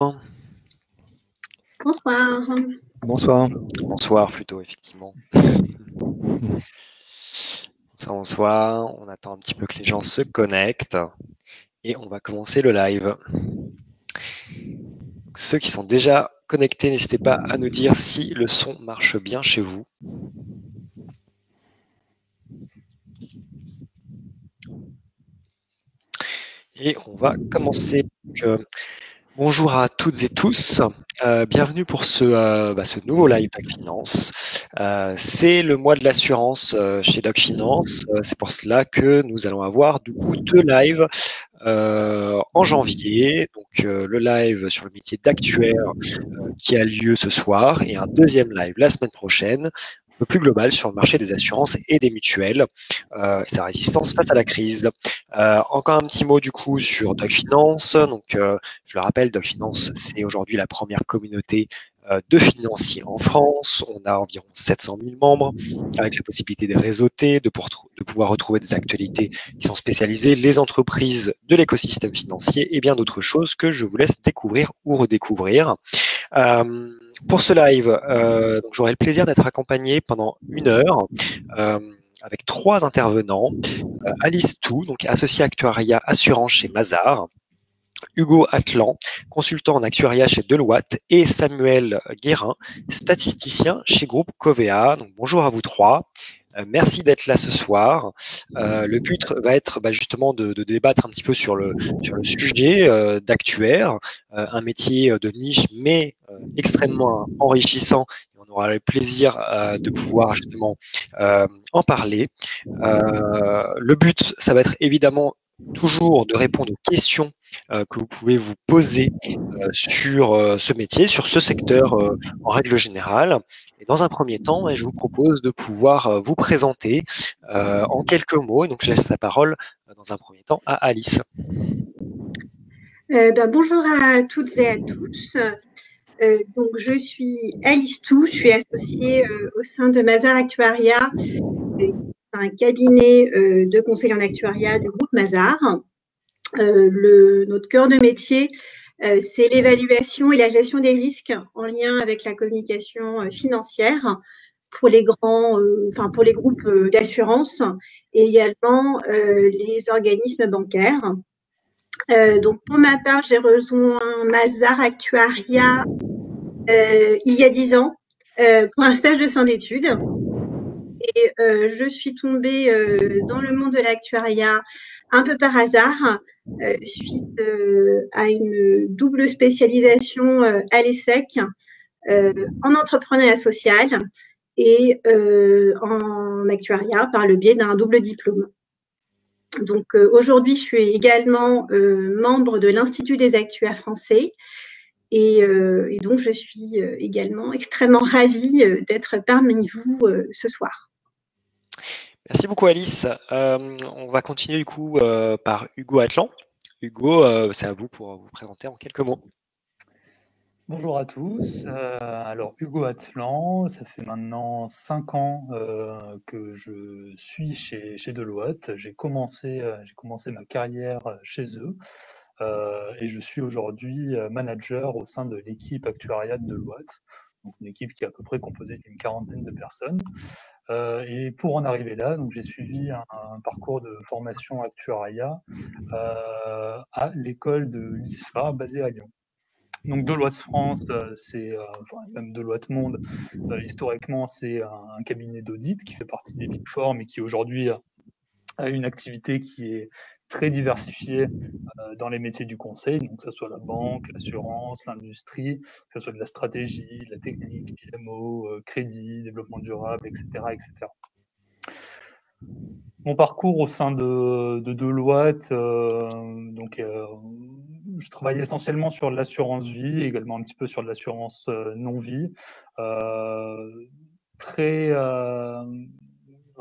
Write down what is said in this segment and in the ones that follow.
Bonsoir. Bonsoir. Bonsoir plutôt, effectivement. Bonsoir, on attend un petit peu que les gens se connectent et on va commencer le live. Donc, ceux qui sont déjà connectés, n'hésitez pas à nous dire si le son marche bien chez vous. Et on va commencer. Donc, bonjour à toutes et tous, bienvenue pour ce nouveau live Doc Finance. C'est le mois de l'assurance chez Doc Finance, c'est pour cela que nous allons avoir du coup 2 lives en janvier. Donc le live sur le métier d'actuaire qui a lieu ce soir et un deuxième live la semaine prochaine, un peu plus global sur le marché des assurances et des mutuelles et sa résistance face à la crise. Encore un petit mot du coup sur Doc Finance. Donc je le rappelle, Doc Finance, c'est aujourd'hui la première communauté de financiers en France. On a environ 700 000 membres avec la possibilité de réseauter, de pouvoir retrouver des actualités qui sont spécialisées, les entreprises de l'écosystème financier et bien d'autres choses que je vous laisse découvrir ou redécouvrir. Pour ce live, donc j'aurai le plaisir d'être accompagné pendant 1 heure avec 3 intervenants. Alice Tou, donc associé actuariat assurance chez Mazars, Hugo Atlan, consultant en actuariat chez Deloitte, et Samuel Guérin, statisticien chez Groupe Covea. Donc bonjour à vous 3. Merci d'être là ce soir. Le but va être justement de débattre un petit peu sur le sujet d'actuaire, un métier de niche mais extrêmement enrichissant. On aura le plaisir de pouvoir justement en parler. Le but, ça va être évidemment toujours de répondre aux questions que vous pouvez vous poser sur ce métier, sur ce secteur en règle générale. Et dans un premier temps, je vous propose de pouvoir vous présenter en quelques mots. Donc, je laisse la parole dans un premier temps à Alice. Bonjour à toutes et à tous. Donc, je suis Alice Tou, je suis associée au sein de Mazars Actuariat, un cabinet de conseil en actuariat du groupe Mazars. Notre cœur de métier, c'est l'évaluation et la gestion des risques en lien avec la communication financière pour les pour les groupes d'assurance et également les organismes bancaires. Donc, pour ma part, j'ai rejoint Mazars Actuariat il y a 10 ans pour un stage de fin d'études. Et je suis tombée dans le monde de l'actuariat un peu par hasard, suite à une double spécialisation à l'ESSEC en entrepreneuriat social et en actuariat par le biais d'un double diplôme. Donc aujourd'hui, je suis également membre de l'Institut des actuaires français et donc je suis également extrêmement ravie d'être parmi vous ce soir. Merci beaucoup Alice. On va continuer du coup par Hugo Atlan. Hugo, c'est à vous pour vous présenter en quelques mots. Bonjour à tous. Alors Hugo Atlan, ça fait maintenant 5 ans que je suis chez Deloitte. J'ai commencé ma carrière chez eux et je suis aujourd'hui manager au sein de l'équipe actuariat de Deloitte, donc une équipe qui est à peu près composée d'une 40aine de personnes. Et pour en arriver là, donc j'ai suivi un parcours de formation actuariat à l'école de l'ISFA basée à Lyon. Donc Deloitte France, même Deloitte Monde, historiquement, c'est un cabinet d'audit qui fait partie des Big Four, mais qui aujourd'hui a une activité qui est très diversifiée dans les métiers du conseil, donc que ce soit la banque, l'assurance, l'industrie, que ce soit de la stratégie, de la technique, PMO, crédit, développement durable, etc., etc. Mon parcours au sein de Deloitte, je travaille essentiellement sur l'assurance vie, également un petit peu sur de l'assurance non-vie.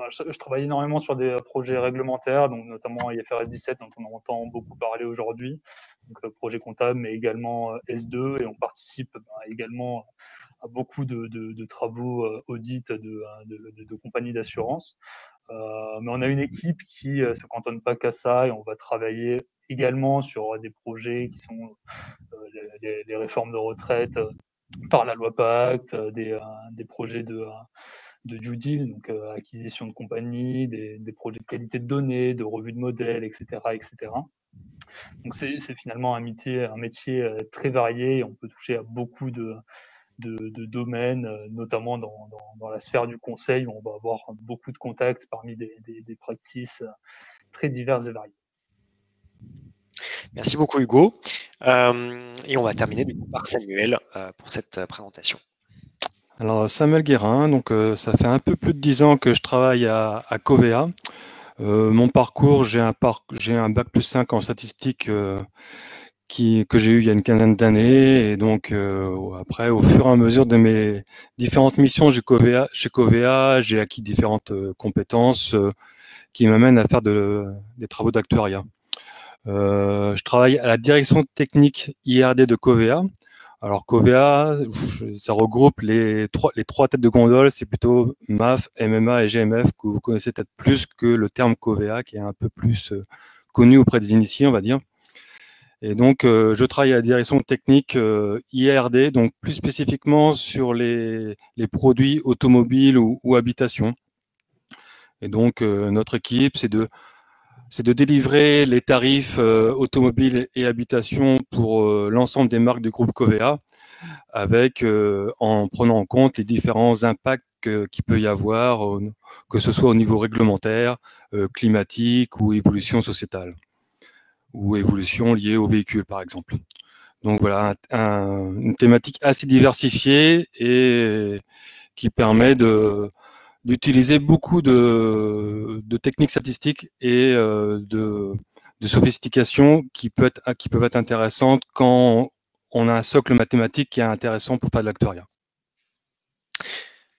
Je travaille énormément sur des projets réglementaires, donc notamment IFRS 17 dont on entend beaucoup parler aujourd'hui, donc projet comptable, mais également S2, et on participe également à beaucoup de travaux audits de compagnies d'assurance. Mais on a une équipe qui se cantonne pas qu'à ça, et on va travailler également sur des projets qui sont les réformes de retraite par la loi Pacte, des projets de due deal, donc acquisition de compagnie, des projets de qualité de données, de revue de modèles, etc., etc. Donc c'est finalement un métier très varié et on peut toucher à beaucoup de domaines, notamment dans la sphère du conseil où on va avoir beaucoup de contacts parmi des practices très diverses et variées. Merci beaucoup Hugo. Et on va terminer du coup par Samuel pour cette présentation. Alors Samuel Guérin, donc ça fait un peu plus de 10 ans que je travaille à Covea. Mon parcours, j'ai un bac plus 5 en statistique que j'ai eu il y a une quinzaine d'années, et donc après, au fur et à mesure de mes différentes missions chez Covea, j'ai acquis différentes compétences qui m'amènent à faire des travaux d'actuariat. Je travaille à la direction technique IRD de Covea. Alors Covea, ça regroupe les trois têtes de gondole, c'est plutôt MAF, MMA et GMF que vous connaissez peut-être plus que le terme Covea qui est un peu plus connu auprès des initiés, on va dire. Et donc je travaille à la direction technique IRD, donc plus spécifiquement sur les produits automobiles ou habitations. Et donc notre équipe, c'est de délivrer les tarifs automobiles et habitations pour l'ensemble des marques du groupe Covea, avec en prenant en compte les différents impacts qu'il peut y avoir, que ce soit au niveau réglementaire, climatique ou évolution sociétale, ou évolution liée aux véhicules par exemple. Donc voilà, une thématique assez diversifiée et qui permet d'utiliser beaucoup de techniques statistiques et de sophistication qui peuvent être intéressantes quand on a un socle mathématique qui est intéressant pour faire de l'actuariat.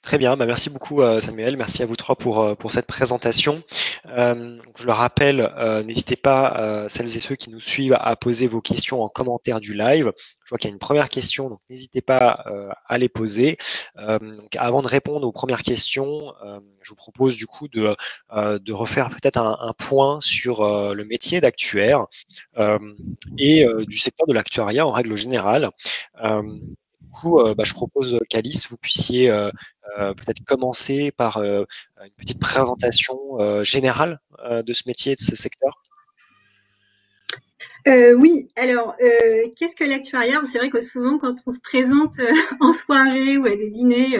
Très bien, merci beaucoup Samuel, merci à vous trois pour cette présentation. Je le rappelle, n'hésitez pas, celles et ceux qui nous suivent, à poser vos questions en commentaire du live. Je vois qu'il y a une première question, donc n'hésitez pas à les poser. Donc avant de répondre aux premières questions, je vous propose du coup de refaire peut-être un point sur le métier d'actuaire et du secteur de l'actuariat en règle générale. Du coup, je propose qu'Alice, vous puissiez peut-être commencer par une petite présentation générale de ce métier et de ce secteur. Oui, alors, qu'est-ce que l'actuariat? C'est vrai que souvent, quand on se présente en soirée ou à des dîners,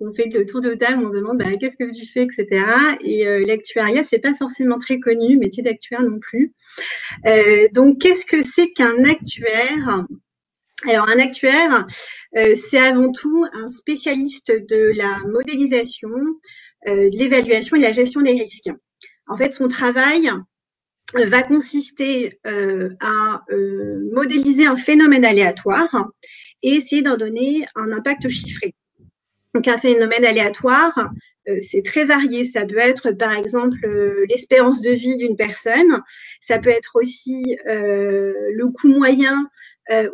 on fait le tour de table, on se demande qu'est-ce que tu fais, etc. Et l'actuariat, c'est pas forcément très connu, métier d'actuaire non plus. Donc, qu'est-ce que c'est qu'un actuaire? Alors, un actuaire, c'est avant tout un spécialiste de la modélisation, de l'évaluation et de la gestion des risques. En fait, son travail va consister à modéliser un phénomène aléatoire et essayer d'en donner un impact chiffré. Donc, un phénomène aléatoire, c'est très varié. Ça peut être, par exemple, l'espérance de vie d'une personne. Ça peut être aussi le coût moyen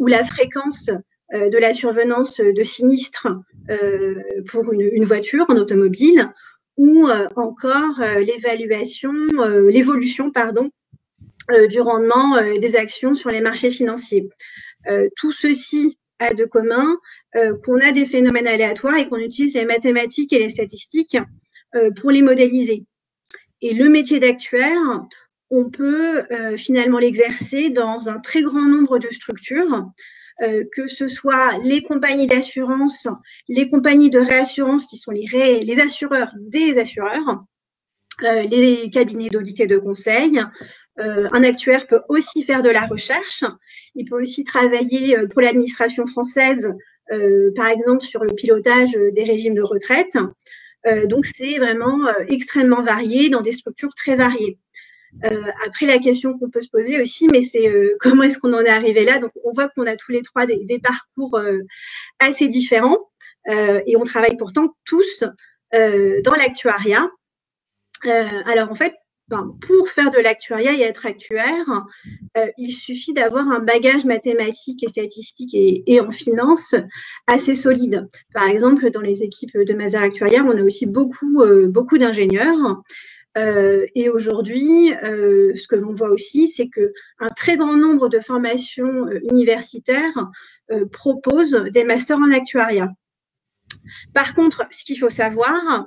ou la fréquence de la survenance de sinistres pour une voiture, en automobile, ou encore l'évolution, du rendement des actions sur les marchés financiers. Tout ceci a de commun qu'on a des phénomènes aléatoires et qu'on utilise les mathématiques et les statistiques pour les modéliser. Et le métier d'actuaire, on peut finalement l'exercer dans un très grand nombre de structures, que ce soit les compagnies d'assurance, les compagnies de réassurance qui sont les assureurs des assureurs, les cabinets d'audit et de conseil. Un actuaire peut aussi faire de la recherche. Il peut aussi travailler pour l'administration française, par exemple sur le pilotage des régimes de retraite. Donc, c'est vraiment extrêmement varié dans des structures très variées. Après, la question qu'on peut se poser aussi, mais c'est comment est-ce qu'on en est arrivé là? Donc, on voit qu'on a tous les trois des parcours assez différents et on travaille pourtant tous dans l'actuariat. Alors, en fait, pour faire de l'actuariat et être actuaire, il suffit d'avoir un bagage mathématique et statistique et en finance assez solide. Par exemple, dans les équipes de Mazars Actuariat, on a aussi beaucoup d'ingénieurs. Et aujourd'hui, ce que l'on voit aussi, c'est qu'un très grand nombre de formations universitaires proposent des masters en actuariat. Par contre, ce qu'il faut savoir,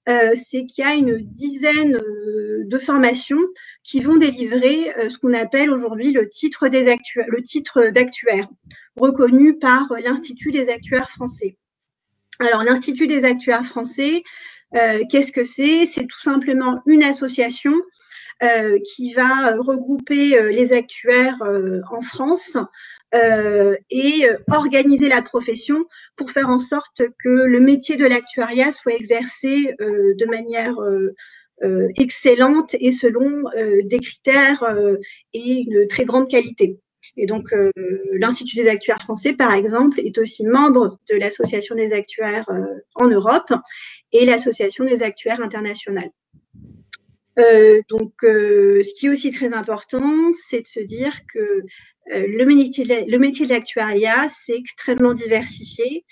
c'est qu'il y a une dizaine de formations qui vont délivrer ce qu'on appelle aujourd'hui le titre d'actuaire, reconnu par l'Institut des actuaires français. Alors, l'Institut des actuaires français, qu'est-ce que c'est? C'est tout simplement une association qui va regrouper les actuaires en France et organiser la profession pour faire en sorte que le métier de l'actuariat soit exercé de manière excellente et selon des critères et une très grande qualité. Et donc, l'Institut des actuaires français, par exemple, est aussi membre de l'Association des actuaires en Europe et l'Association des actuaires internationales. Donc, ce qui est aussi très important, c'est de se dire que le métier de l'actuariat, c'est extrêmement diversifié.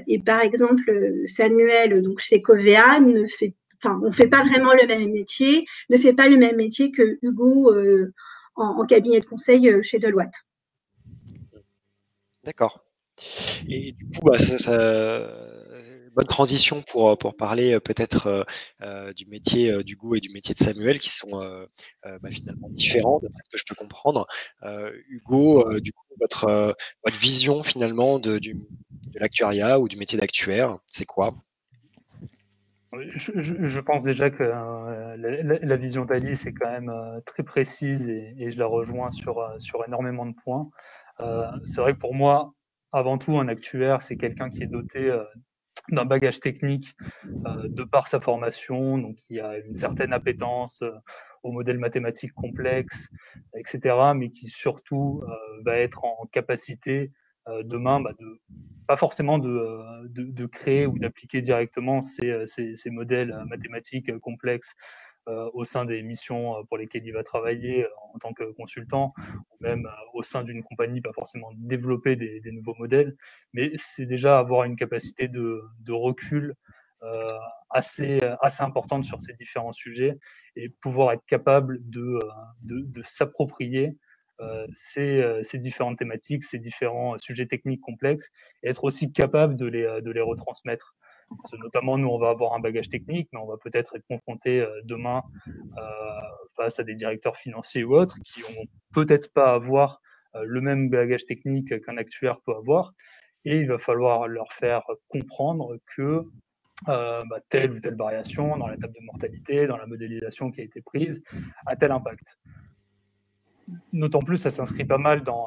Et par exemple, Samuel, donc chez Covea, on ne fait pas vraiment le même métier, ne fait pas le même métier que Hugo en cabinet de conseil chez Deloitte. D'accord. Et du coup, bonne transition pour parler peut-être du métier d'Hugo et du métier de Samuel qui sont finalement différents, d'après ce que je peux comprendre. Hugo, du coup, votre vision finalement de l'actuariat ou du métier d'actuaire, c'est quoi? Je pense déjà que la vision d'Alice est quand même très précise et je la rejoins sur énormément de points. C'est vrai que pour moi, avant tout, un actuaire, c'est quelqu'un qui est doté d'un bagage technique de par sa formation, donc qui a une certaine appétence aux modèles mathématiques complexes, etc., mais qui surtout va être en capacité demain pas forcément de créer ou d'appliquer directement ces modèles mathématiques complexes au sein des missions pour lesquelles il va travailler en tant que consultant, ou même au sein d'une compagnie, pas forcément développer des nouveaux modèles, mais c'est déjà avoir une capacité de recul assez importante sur ces différents sujets et pouvoir être capable de s'approprier ces différentes thématiques, ces différents sujets techniques complexes, et être aussi capable de les retransmettre. Parce que notamment, nous, on va avoir un bagage technique, mais on va peut-être être confronté demain face à des directeurs financiers ou autres qui vont peut-être pas avoir le même bagage technique qu'un actuaire peut avoir, et il va falloir leur faire comprendre que telle ou telle variation dans la table de mortalité, dans la modélisation qui a été prise, a tel impact. D'autant plus, ça s'inscrit pas mal dans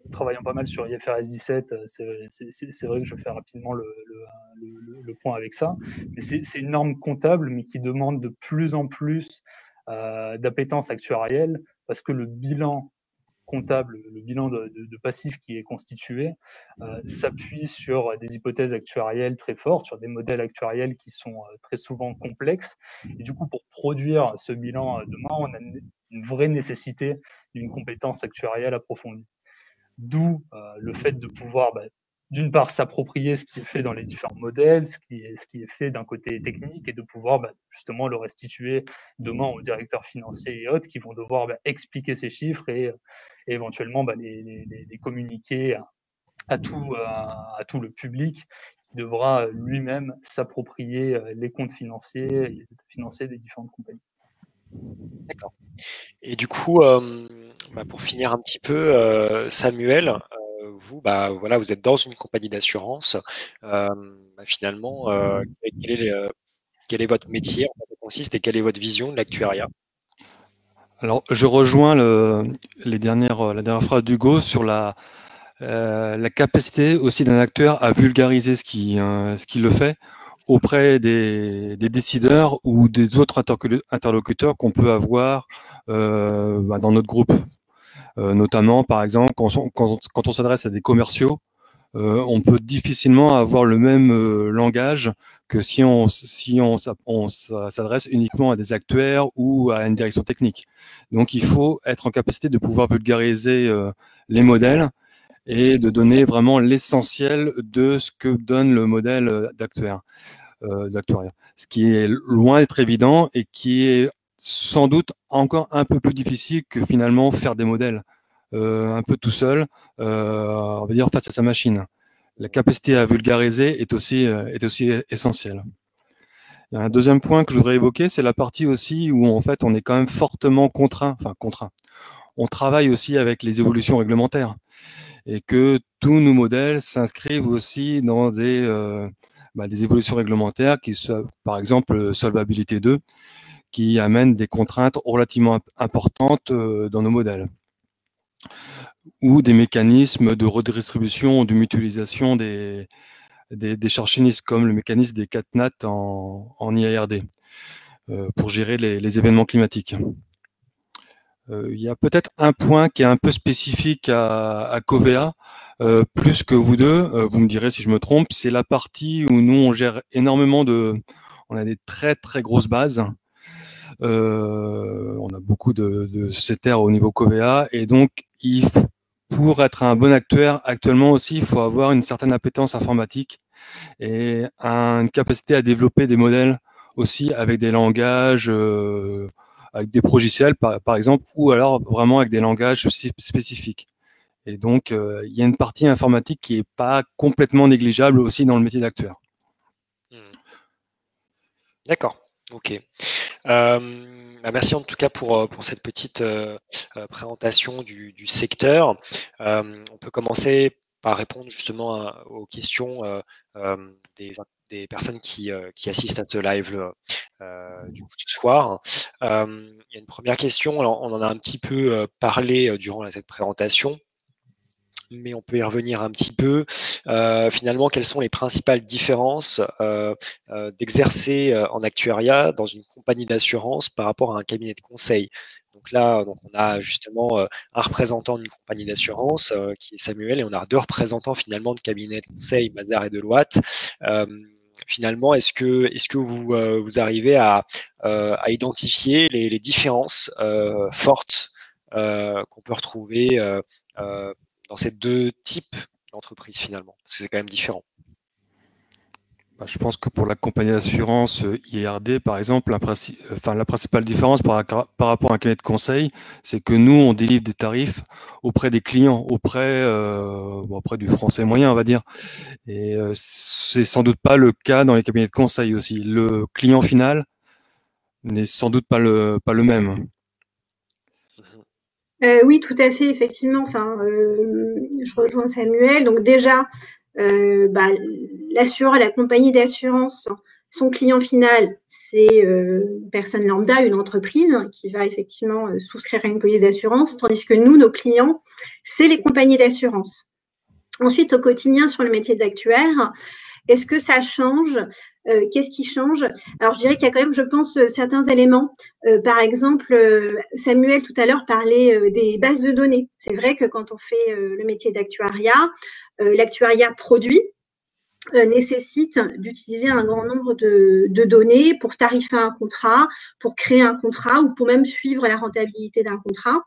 travaillant pas mal sur IFRS 17, c'est vrai que je fais rapidement le point avec ça, mais c'est une norme comptable, mais qui demande de plus en plus d'appétence actuarielle, parce que le bilan comptable, le bilan de passif qui est constitué, s'appuie sur des hypothèses actuarielles très fortes, sur des modèles actuariels qui sont très souvent complexes. Et du coup, pour produire ce bilan demain, on a une vraie nécessité d'une compétence actuarielle approfondie. D'où le fait de pouvoir, d'une part, s'approprier ce qui est fait dans les différents modèles, ce qui est fait d'un côté technique, et de pouvoir justement le restituer demain aux directeurs financiers et autres qui vont devoir expliquer ces chiffres et éventuellement les communiquer à tout le public qui devra lui-même s'approprier les comptes financiers et les états financiers des différentes compagnies. D'accord. Et du coup, pour finir un petit peu, Samuel, vous, voilà, vous êtes dans une compagnie d'assurance. Finalement, quel est votre métier, en quoi ça consiste, et quelle est votre vision de l'actuariat? Alors, je rejoins la dernière phrase d'Hugo sur la capacité aussi d'un acteur à vulgariser ce qui le fait auprès des décideurs ou des autres interlocuteurs qu'on peut avoir dans notre groupe. Notamment, par exemple, quand on s'adresse à des commerciaux, on peut difficilement avoir le même langage que si on s'adresse uniquement à des actuaires ou à une direction technique. Donc, il faut être en capacité de pouvoir vulgariser les modèles et de donner vraiment l'essentiel de ce que donne le modèle d'actuaire. d'actuariat. Ce qui est loin d'être évident et qui est sans doute encore un peu plus difficile que finalement faire des modèles un peu tout seul, on va dire face à sa machine. La capacité à vulgariser est aussi essentielle. Il y a un deuxième point que je voudrais évoquer, c'est la partie aussi où en fait on est quand même fortement contraint. On travaille aussi avec les évolutions réglementaires et que tous nos modèles s'inscrivent aussi dans des évolutions réglementaires qui sont, par exemple, Solvabilité 2, qui amène des contraintes relativement importantes dans nos modèles, ou des mécanismes de redistribution, de mutualisation des charges sinistres, comme le mécanisme des CatNat en IARD, pour gérer les événements climatiques. Il y a peut-être un point qui est un peu spécifique à Covea, plus que vous deux, vous me direz si je me trompe, c'est la partie où nous on gère énormément on a des très très grosses bases. On a beaucoup de sociétaires au niveau Covea, et donc pour être un bon actuaire actuellement aussi, il faut avoir une certaine appétence informatique et une capacité à développer des modèles aussi avec des langages, avec des progiciels par exemple, ou alors vraiment avec des langages spécifiques. Et donc, il y a une partie informatique qui n'est pas complètement négligeable aussi dans le métier d'actuaire. D'accord, ok. Merci en tout cas pour cette petite présentation du secteur. On peut commencer par répondre justement aux questions des personnes qui assistent à ce live du coup, ce soir. Il y a une première question, alors on en a un petit peu parlé durant cette présentation, mais on peut y revenir un petit peu. Finalement, quelles sont les principales différences d'exercer en actuariat dans une compagnie d'assurance par rapport à un cabinet de conseil? Donc là, on a justement un représentant d'une compagnie d'assurance qui est Samuel, et on a deux représentants finalement de cabinets de conseil, Mazars et Deloitte. Finalement, est-ce que vous arrivez à identifier les différences fortes qu'on peut retrouver dans ces deux types d'entreprises finalement, parce que c'est quand même différent? Je pense que pour la compagnie d'assurance IARD, par exemple, la principale différence par rapport à un cabinet de conseil, c'est que nous, on délivre des tarifs auprès des clients, auprès du français moyen, on va dire. Et c'est sans doute pas le cas dans les cabinets de conseil aussi. Le client final n'est sans doute pas le même. Oui, tout à fait, effectivement. Je rejoins Samuel. Donc déjà, l'assureur, la compagnie d'assurance, son client final, c'est une personne lambda, une entreprise qui va effectivement souscrire à une police d'assurance, tandis que nous, nos clients, c'est les compagnies d'assurance. Ensuite, au quotidien, sur le métier d'actuaire, est-ce que ça change? Qu'est-ce qui change? Alors, je dirais qu'il y a quand même, je pense, certains éléments. Par exemple, Samuel, tout à l'heure, parlait des bases de données. C'est vrai que quand on fait le métier d'actuariat, l'actuariat produit nécessite d'utiliser un grand nombre de données pour tarifer un contrat, pour créer un contrat ou pour même suivre la rentabilité d'un contrat.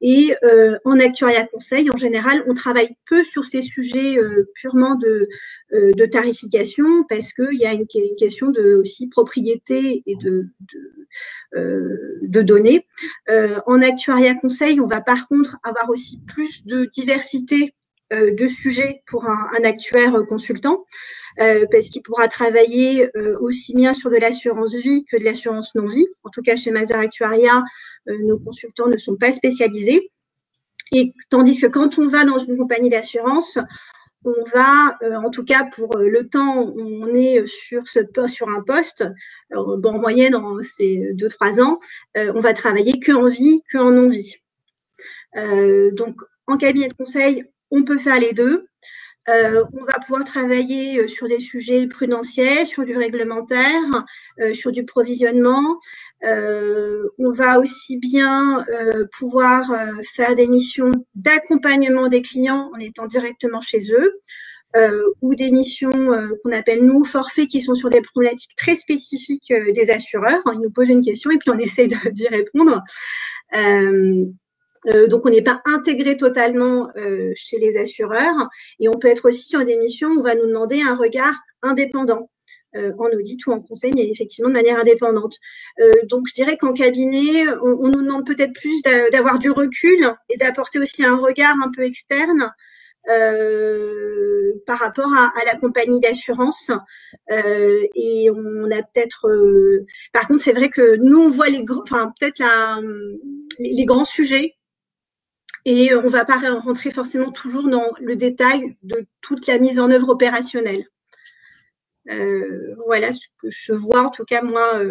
Et en actuariat conseil, en général, on travaille peu sur ces sujets purement de tarification, parce qu'il y a une question de aussi propriété et de données. En actuariat conseil, on va par contre avoir aussi plus de diversité de sujets pour un actuaire consultant, parce qu'il pourra travailler aussi bien sur de l'assurance vie que de l'assurance non-vie. En tout cas, chez Mazars Actuariat, nos consultants ne sont pas spécialisés. Et tandis que quand on va dans une compagnie d'assurance, on va, en tout cas pour le temps où on est sur un poste, en moyenne, c'est 2-3 ans, on va travailler que en vie, que en non-vie. Donc, en cabinet de conseil, on peut faire les deux. On va pouvoir travailler sur des sujets prudentiels, sur du réglementaire, sur du provisionnement. On va aussi bien pouvoir faire des missions d'accompagnement des clients en étant directement chez eux, ou des missions qu'on appelle nous forfaits, qui sont sur des problématiques très spécifiques des assureurs. Ils nous posent une question et puis on essaie d'y répondre. Donc, on n'est pas intégré totalement chez les assureurs, et on peut être aussi sur des missions où on va nous demander un regard indépendant. en audit ou en conseil, mais effectivement de manière indépendante. Donc, je dirais qu'en cabinet, on nous demande peut-être plus d'avoir du recul et d'apporter aussi un regard un peu externe par rapport à la compagnie d'assurance. Et on a peut-être. Par contre, c'est vrai que nous, on voit peut-être les grands sujets. Et on ne va pas rentrer forcément toujours dans le détail de toute la mise en œuvre opérationnelle. Voilà ce que je vois, en tout cas, moi,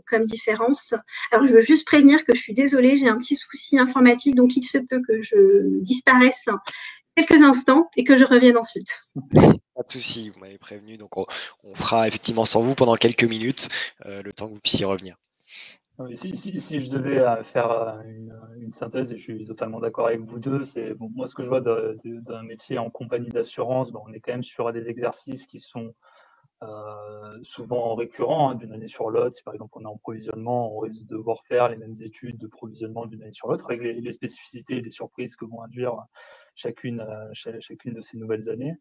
comme différence. Alors, je veux juste prévenir que je suis désolée, j'ai un petit souci informatique, donc il se peut que je disparaisse quelques instants et que je revienne ensuite. Pas de souci, vous m'avez prévenu, donc on fera effectivement sans vous pendant quelques minutes, le temps que vous puissiez revenir. Oui, si je devais faire une synthèse, et je suis totalement d'accord avec vous deux, c'est bon, moi ce que je vois d'un métier en compagnie d'assurance, on est quand même sur des exercices qui sont souvent récurrents, hein, d'une année sur l'autre. Si par exemple on est en provisionnement, on risque de devoir faire les mêmes études de provisionnement d'une année sur l'autre, avec les spécificités et les surprises que vont induire chacune de ces nouvelles années.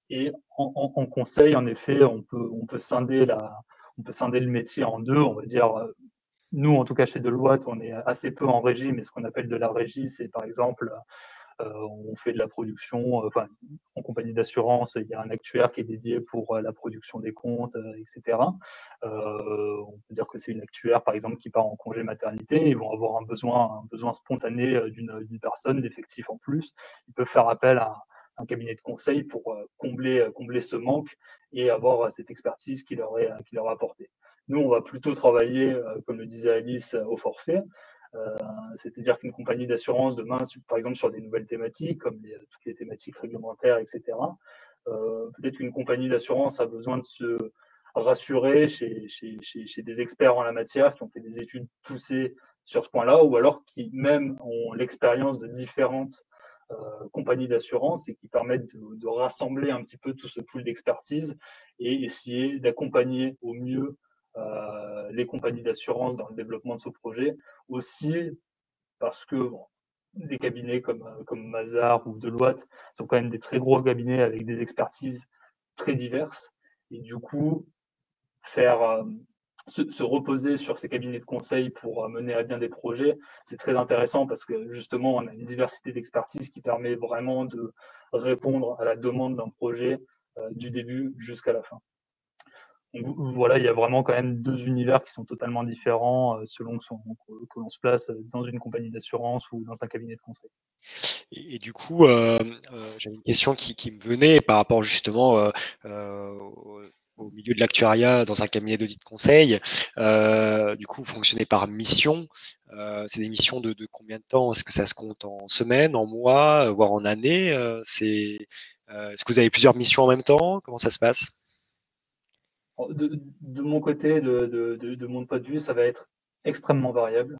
Et en conseil, en effet, on peut scinder le métier en deux. On va dire, nous, en tout cas chez Deloitte, on est assez peu en régie, mais ce qu'on appelle de la régie, c'est par exemple, on fait de la production, en compagnie d'assurance, il y a un actuaire qui est dédié pour la production des comptes, etc. On peut dire que c'est une actuaire, par exemple, qui part en congé maternité. Ils vont avoir un besoin spontané d'une personne, d'effectifs en plus. Ils peuvent faire appel à un cabinet de conseil pour combler ce manque et avoir cette expertise qui leur est apportée. Nous, on va plutôt travailler, comme le disait Alice, au forfait. C'est-à-dire qu'une compagnie d'assurance demain, par exemple sur des nouvelles thématiques, comme toutes les thématiques réglementaires, etc., peut-être qu'une compagnie d'assurance a besoin de se rassurer chez des experts en la matière qui ont fait des études poussées sur ce point-là, ou alors qui même ont l'expérience de différentes compagnies d'assurance et qui permettent de rassembler un petit peu tout ce pool d'expertise et essayer d'accompagner au mieux les compagnies d'assurance dans le développement de ce projet, aussi parce que des cabinets comme Mazars ou Deloitte sont quand même des très gros cabinets avec des expertises très diverses. Et du coup, faire se reposer sur ces cabinets de conseil pour mener à bien des projets, c'est très intéressant parce que justement, on a une diversité d'expertise qui permet vraiment de répondre à la demande d'un projet du début jusqu'à la fin. Donc, voilà, il y a vraiment quand même deux univers qui sont totalement différents selon que l'on se place dans une compagnie d'assurance ou dans un cabinet de conseil. Et du coup, j'avais une question qui me venait par rapport justement au milieu de l'actuariat dans un cabinet d'audit conseil. Du coup, vous fonctionnez par mission. C'est des missions de combien de temps? Est-ce que ça se compte en semaines, en mois, voire en années? Est-ce que vous avez plusieurs missions en même temps? Comment ça se passe? De mon côté, de mon point de vue, ça va être extrêmement variable.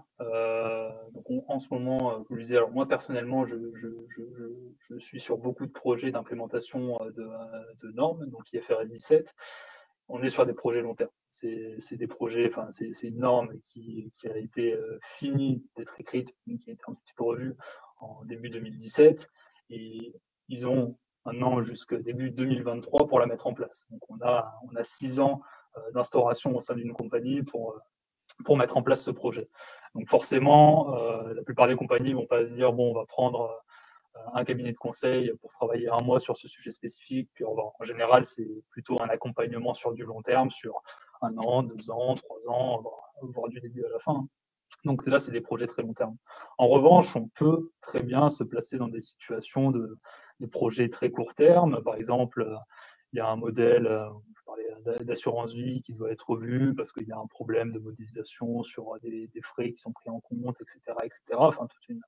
Donc en ce moment, vous le disiez, alors moi personnellement, je suis sur beaucoup de projets d'implémentation de normes, donc IFRS 17. On est sur des projets long terme. C'est des projets, enfin c'est une norme qui a été finie d'être écrite, qui a été un petit peu revue en début 2017, et ils ont un an jusqu'au début 2023 pour la mettre en place. Donc on a 6 ans d'instauration au sein d'une compagnie pour mettre en place ce projet. Donc forcément, la plupart des compagnies ne vont pas se dire bon, on va prendre un cabinet de conseil pour travailler un mois sur ce sujet spécifique. Puis en général, c'est plutôt un accompagnement sur du long terme, sur 1 an, 2 ans, 3 ans, voire du début à la fin. Donc là, c'est des projets très long terme. En revanche, on peut très bien se placer dans des situations de projets très court terme. Par exemple, il y a un modèle, je parlais d'assurance vie qui doit être revu parce qu'il y a un problème de modélisation sur des frais qui sont pris en compte, etc., etc. Enfin, toute une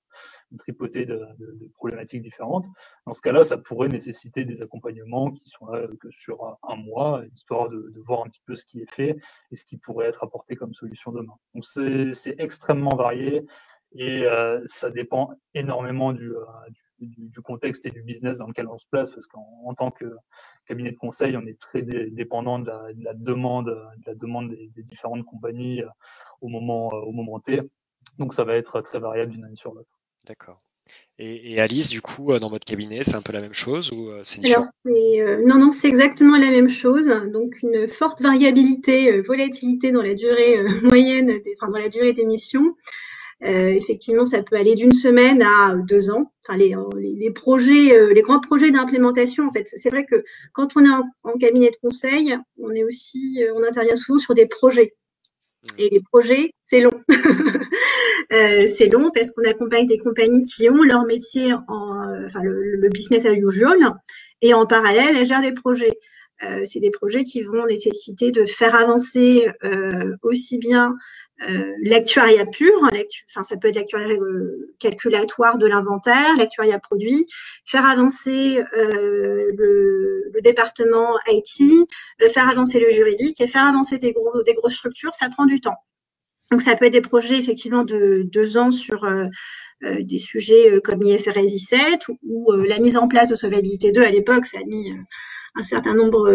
tripotée de problématiques différentes. Dans ce cas-là, ça pourrait nécessiter des accompagnements qui sont là que sur 1 mois, histoire de voir un petit peu ce qui est fait et ce qui pourrait être apporté comme solution demain. Donc c'est extrêmement varié et ça dépend énormément du contexte et du business dans lequel on se place, parce qu'en tant que cabinet de conseil, on est très dépendant de la demande des différentes compagnies au moment T. Donc ça va être très variable d'une année sur l'autre. D'accord. Et Alice, du coup, dans votre cabinet, c'est un peu la même chose ou c'est différent? Alors, non, c'est exactement la même chose. Donc, une forte variabilité, volatilité dans la durée moyenne, dans la durée des missions. Effectivement, ça peut aller d'une semaine à 2 ans. Enfin, les projets, les grands projets d'implémentation, en fait, c'est vrai que quand on est en cabinet de conseil, on intervient souvent sur des projets. Et les projets, c'est long. C'est long parce qu'on accompagne des compagnies qui ont leur métier le business as usual, et en parallèle, elles gèrent des projets. C'est des projets qui vont nécessiter de faire avancer aussi bien l'actuariat pur, ça peut être l'actuariat calculatoire de l'inventaire, l'actuariat produit, faire avancer le département IT, faire avancer le juridique et faire avancer des grosses structures, ça prend du temps. Donc, ça peut être des projets effectivement de 2 ans sur des sujets comme l'IFRS 17 ou la mise en place de Solvabilité 2 à l'époque, ça a mis un certain nombre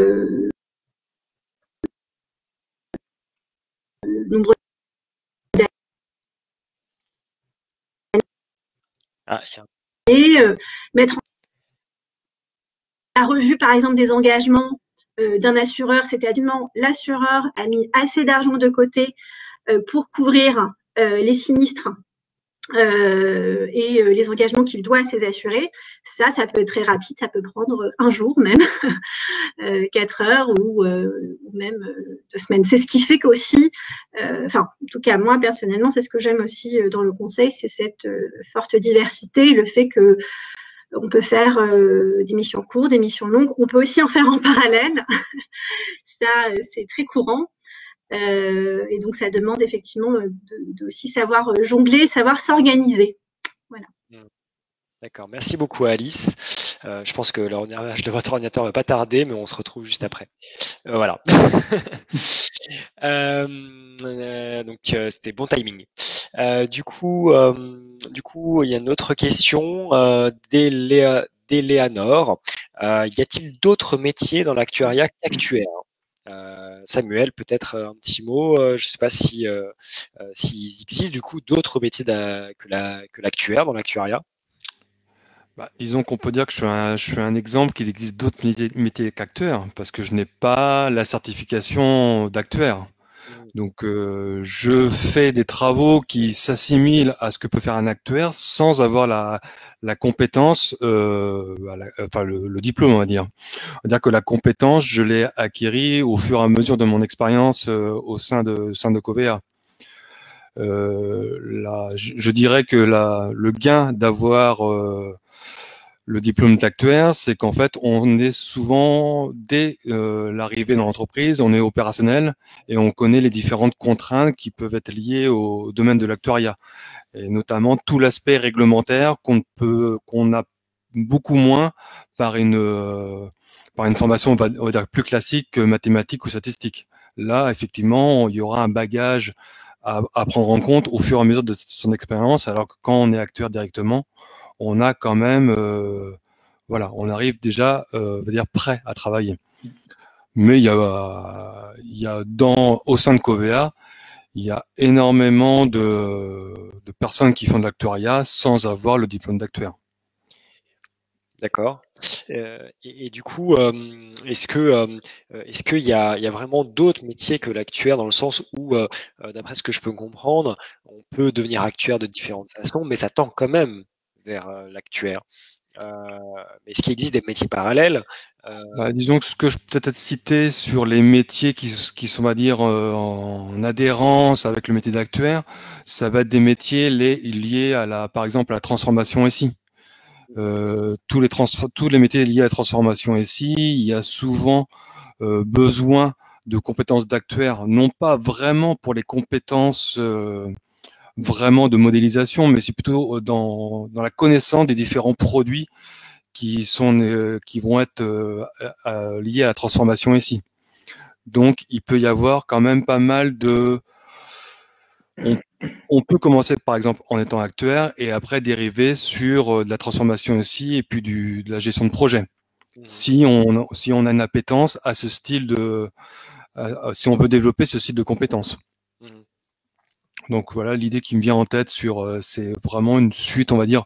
d'années, mettre la revue par exemple des engagements d'un assureur, c'est-à-dire l'assureur a mis assez d'argent de côté pour couvrir les sinistres et les engagements qu'il doit à ses assurés. Ça peut être très rapide, ça peut prendre un jour même, 4 heures ou même 2 semaines. C'est ce qui fait qu'aussi, en tout cas moi personnellement, c'est ce que j'aime aussi dans le conseil, c'est cette forte diversité, le fait que on peut faire des missions courtes, des missions longues, on peut aussi en faire en parallèle. Ça, c'est très courant. Et donc, ça demande effectivement de aussi savoir jongler, savoir s'organiser. Voilà. D'accord, merci beaucoup Alice. Je pense que le redémarrage de votre ordinateur ne va pas tarder, mais on se retrouve juste après. Voilà. Donc c'était bon timing. Du coup, il y a une autre question d'Eléanor. Y a-t-il d'autres métiers dans l'actuariat qu'actuaire? Samuel, peut-être un petit mot. Je ne sais pas si s'il existe du coup d'autres métiers que l'actuaire dans l'actuariat. Disons qu'on peut dire que je suis un exemple qu'il existe d'autres métiers qu'actuaire, parce que je n'ai pas la certification d'actuaire. Donc, je fais des travaux qui s'assimilent à ce que peut faire un actuaire sans avoir la compétence, le diplôme, on va dire. On va dire que la compétence, je l'ai acquérie au fur et à mesure de mon expérience au sein de Covea. Je dirais que le gain d'avoir le diplôme d'actuaire, c'est qu'en fait, on est souvent, dès l'arrivée dans l'entreprise, on est opérationnel et on connaît les différentes contraintes qui peuvent être liées au domaine de l'actuariat. Et notamment tout l'aspect réglementaire qu'on a beaucoup moins par une formation, on va dire, plus classique que mathématiques ou statistiques. Là, effectivement, il y aura un bagage à prendre en compte au fur et à mesure de son expérience, alors que quand on est actuaire directement, on a quand même, on arrive déjà, on va dire, prêt à travailler. Mais au sein de Covea, il y a énormément de personnes qui font de l'actuariat sans avoir le diplôme d'actuaire. D'accord. Et du coup, est-ce qu'il y a vraiment d'autres métiers que l'actuaire, dans le sens où, d'après ce que je peux comprendre, on peut devenir actuaire de différentes façons, mais ça tend quand même vers l'actuaire. Mais est-ce qu'il existe des métiers parallèles? Disons que ce que je peux peut-être citer sur les métiers qui sont, on va dire, en adhérence avec le métier d'actuaire, ça va être des métiers liés par exemple, à la transformation SI. Tous les métiers liés à la transformation SI, il y a souvent besoin de compétences d'actuaire, non pas vraiment pour les compétences vraiment de modélisation, mais c'est plutôt dans la connaissance des différents produits qui vont être liés à la transformation SI. Donc, il peut y avoir quand même pas mal de... On peut commencer, par exemple, en étant actuaire et après dériver sur de la transformation SI et puis de la gestion de projet. Si on a une appétence à ce style si on veut développer ce style de compétences. Donc voilà, l'idée qui me vient en tête c'est vraiment une suite, on va dire,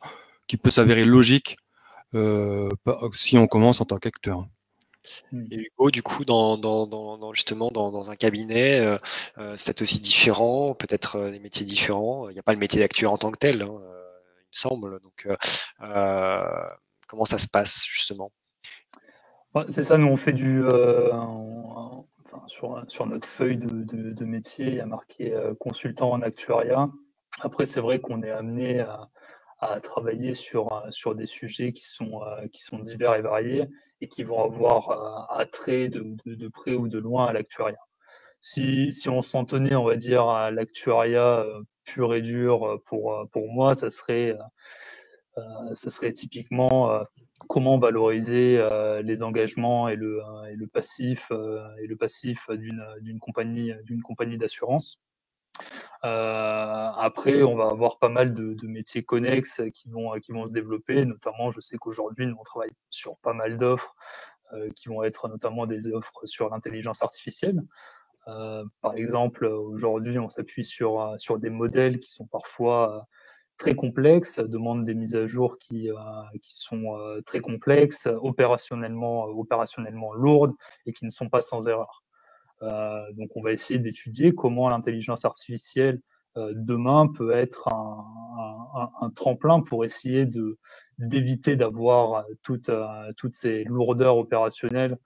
qui peut s'avérer logique si on commence en tant qu'acteur. Et Hugo, du coup, justement dans un cabinet, c'est aussi différent, peut-être des métiers différents. Il n'y a pas le métier d'actuaire en tant que tel, hein, il me semble. Donc, comment ça se passe justement? Ouais, c'est ça, nous on fait sur notre feuille de métier, il y a marqué consultant en actuariat. Après, c'est vrai qu'on est amené à travailler sur des sujets qui sont divers et variés et qui vont avoir attrait de près ou de loin à l'actuariat. Si on s'en tenait, on va dire, à l'actuariat pur et dur pour moi, ça serait typiquement comment valoriser les engagements et le passif d'une compagnie d'assurance. Après, on va avoir pas mal de métiers connexes qui vont se développer. Notamment, je sais qu'aujourd'hui, nous, on travaille sur pas mal d'offres qui vont être notamment des offres sur l'intelligence artificielle. Par exemple, aujourd'hui, on s'appuie sur des modèles qui sont parfois très complexes, demandent des mises à jour qui sont très complexes, opérationnellement lourdes et qui ne sont pas sans erreur. Donc, on va essayer d'étudier comment l'intelligence artificielle demain peut être un tremplin pour essayer d'éviter d'avoir toutes ces lourdeurs opérationnelles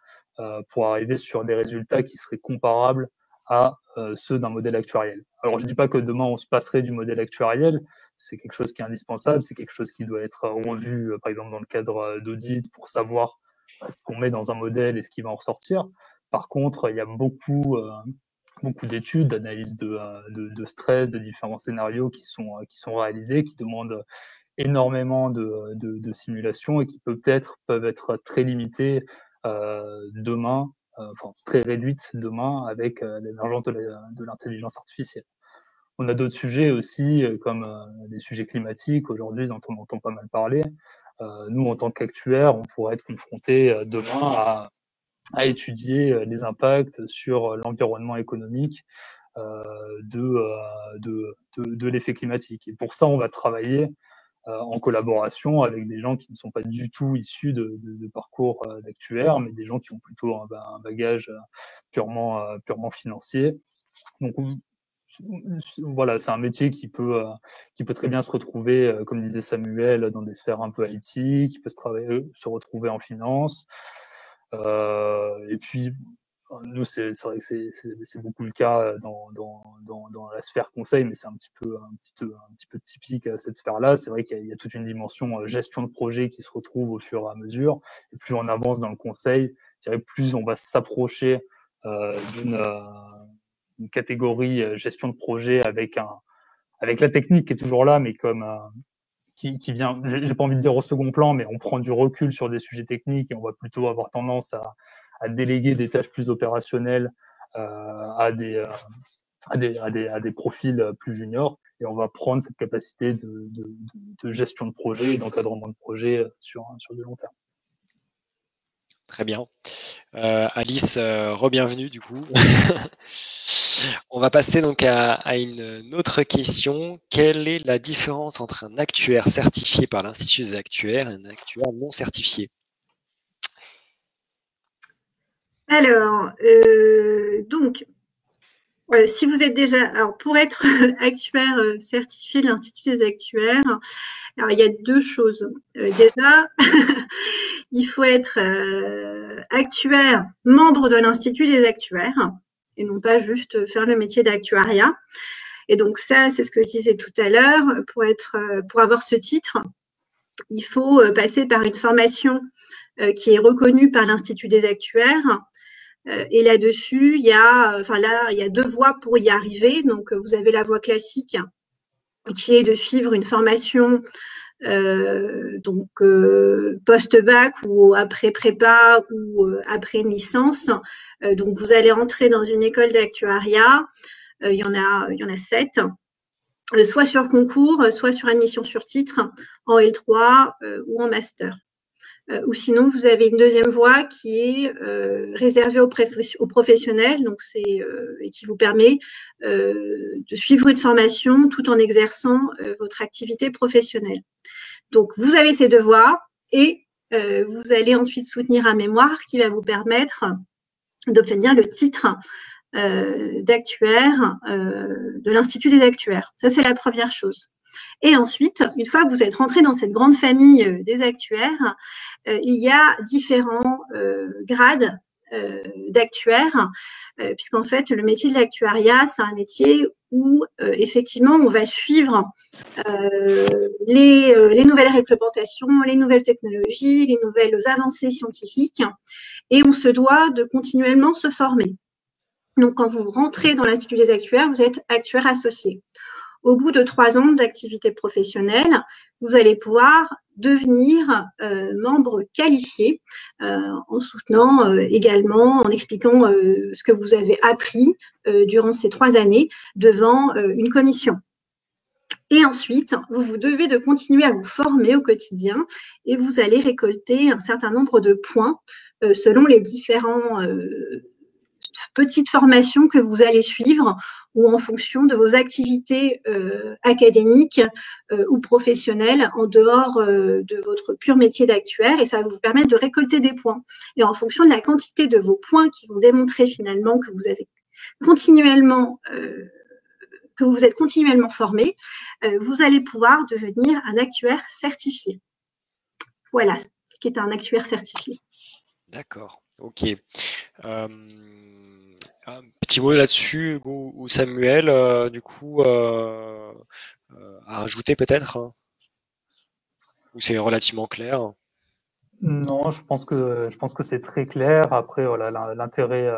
pour arriver sur des résultats qui seraient comparables à ceux d'un modèle actuariel. Alors, je ne dis pas que demain, on se passerait du modèle actuariel, c'est quelque chose qui est indispensable, c'est quelque chose qui doit être revu, par exemple, dans le cadre d'audit pour savoir ce qu'on met dans un modèle et ce qui va en ressortir. Par contre, il y a beaucoup d'études, d'analyses de stress, de différents scénarios qui sont réalisés, qui demandent énormément de simulations et qui peuvent être très limitées demain, enfin très réduites demain avec l'émergence de l'intelligence artificielle. On a d'autres sujets aussi, comme les sujets climatiques, aujourd'hui, dont on entend pas mal parler. Nous, en tant qu'actuaires, on pourrait être confrontés demain à étudier les impacts sur l'environnement économique de l'effet climatique. Et pour ça, on va travailler en collaboration avec des gens qui ne sont pas du tout issus de parcours d'actuaires, mais des gens qui ont plutôt un bagage purement financier. Donc, voilà, c'est un métier qui peut très bien se retrouver, comme disait Samuel, dans des sphères un peu IT, qui peut se retrouver en finance. Et puis, nous, c'est vrai que c'est beaucoup le cas dans la sphère conseil, mais c'est un petit peu typique à cette sphère-là. C'est vrai qu'il y a toute une dimension gestion de projet qui se retrouve au fur et à mesure. Et plus on avance dans le conseil, je dirais plus on va s'approcher d'une catégorie gestion de projet avec la technique qui est toujours là, mais comme qui vient, j'ai pas envie de dire au second plan, mais on prend du recul sur des sujets techniques et on va plutôt avoir tendance à déléguer des tâches plus opérationnelles à des profils plus juniors, et on va prendre cette capacité de gestion de projet et d'encadrement de projet sur du long terme. Très bien. Alice, re-bienvenue du coup. On va passer donc à une autre question. Quelle est la différence entre un actuaire certifié par l'Institut des actuaires et un actuaire non certifié? Alors, donc, si vous êtes déjà, alors pour être actuaire certifié de l'Institut des actuaires, alors il y a deux choses. Déjà, il faut être actuaire, membre de l'Institut des actuaires, et non pas juste faire le métier d'actuariat. Et donc ça, c'est ce que je disais tout à l'heure. Pour avoir ce titre, il faut passer par une formation qui est reconnue par l'Institut des actuaires. Et là-dessus, il y a deux voies pour y arriver. Donc, vous avez la voie classique, qui est de suivre une formation post-bac ou après prépa ou après une licence. Donc, vous allez entrer dans une école d'actuariat. Il y en a 7. Soit sur concours, soit sur admission sur titre, en L3 ou en master. Ou sinon, vous avez une deuxième voie qui est réservée aux professionnels, donc et qui vous permet de suivre une formation tout en exerçant votre activité professionnelle. Donc, vous avez ces devoirs et vous allez ensuite soutenir un mémoire qui va vous permettre d'obtenir le titre d'actuaire de l'Institut des actuaires. Ça, c'est la première chose. Et ensuite, une fois que vous êtes rentré dans cette grande famille des actuaires, il y a différents grades d'actuaires, puisqu'en fait, le métier de l'actuariat, c'est un métier où, effectivement, on va suivre les nouvelles réglementations, les nouvelles technologies, les nouvelles avancées scientifiques, et on se doit de continuellement se former. Donc, quand vous rentrez dans l'Institut des actuaires, vous êtes actuaire associé. Au bout de 3 ans d'activité professionnelle, vous allez pouvoir devenir membre qualifié en soutenant également, en expliquant ce que vous avez appris durant ces 3 années devant une commission. Et ensuite, vous devez de continuer à vous former au quotidien et vous allez récolter un certain nombre de points selon les différents petites formations que vous allez suivre ou en fonction de vos activités académiques ou professionnelles en dehors de votre pur métier d'actuaire, et ça va vous permettre de récolter des points. Et en fonction de la quantité de vos points qui vont démontrer finalement que vous avez continuellement que vous êtes continuellement formé, vous allez pouvoir devenir un actuaire certifié. Voilà, ce qui est un actuaire certifié. D'accord, ok. Un petit mot là-dessus, Hugo ou Samuel, du coup, à rajouter peut-être, hein, ou c'est relativement clair? Non, je pense que c'est très clair. Après, voilà, l'intérêt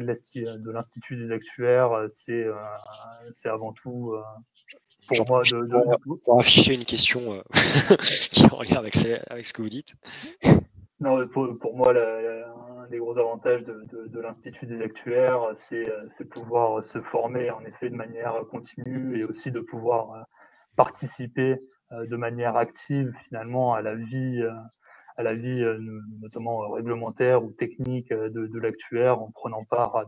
de l'Institut des actuaires, c'est avant tout pour moi pour afficher une question qui est en lien avec ce que vous dites. Non, pour moi, un des gros avantages de l'Institut des actuaires, c'est pouvoir se former en effet de manière continue et aussi de pouvoir participer de manière active finalement à la vie notamment réglementaire ou technique de l'actuaire, en prenant part à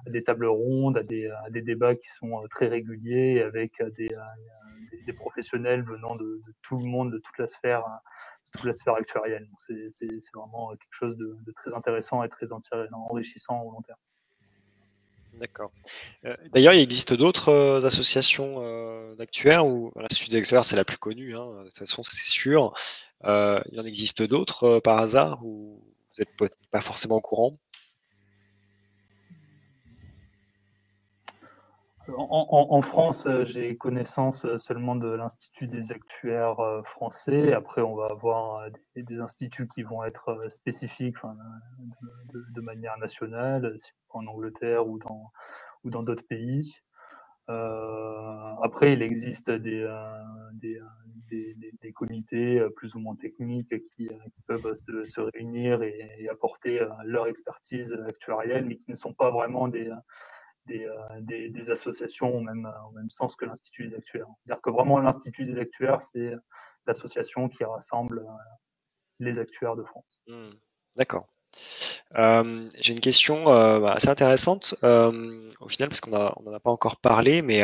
des tables rondes, à des débats qui sont très réguliers avec des professionnels venant de tout le monde, de toute la sphère actuarielle. Donc c'est vraiment quelque chose de très intéressant et très enrichissant au long terme. D'accord. D'ailleurs, il existe d'autres associations d'actuaires, ou l'Institut des actuaires, c'est la plus connue, hein, de toute façon, c'est sûr. Il y en existe d'autres par hasard, ou vous n'êtes pas forcément au courant? En France, j'ai connaissance seulement de l'Institut des actuaires français. Après, on va avoir des instituts qui vont être spécifiques de manière nationale, en Angleterre ou dans d'autres pays. Après, il existe des comités plus ou moins techniques qui peuvent se réunir et apporter leur expertise actuarielle, mais qui ne sont pas vraiment des associations au même sens que l'Institut des actuaires. C'est-à-dire que vraiment l'Institut des actuaires, c'est l'association qui rassemble les actuaires de France. D'accord. J'ai une question assez intéressante au final, parce qu'on n'en a pas encore parlé, mais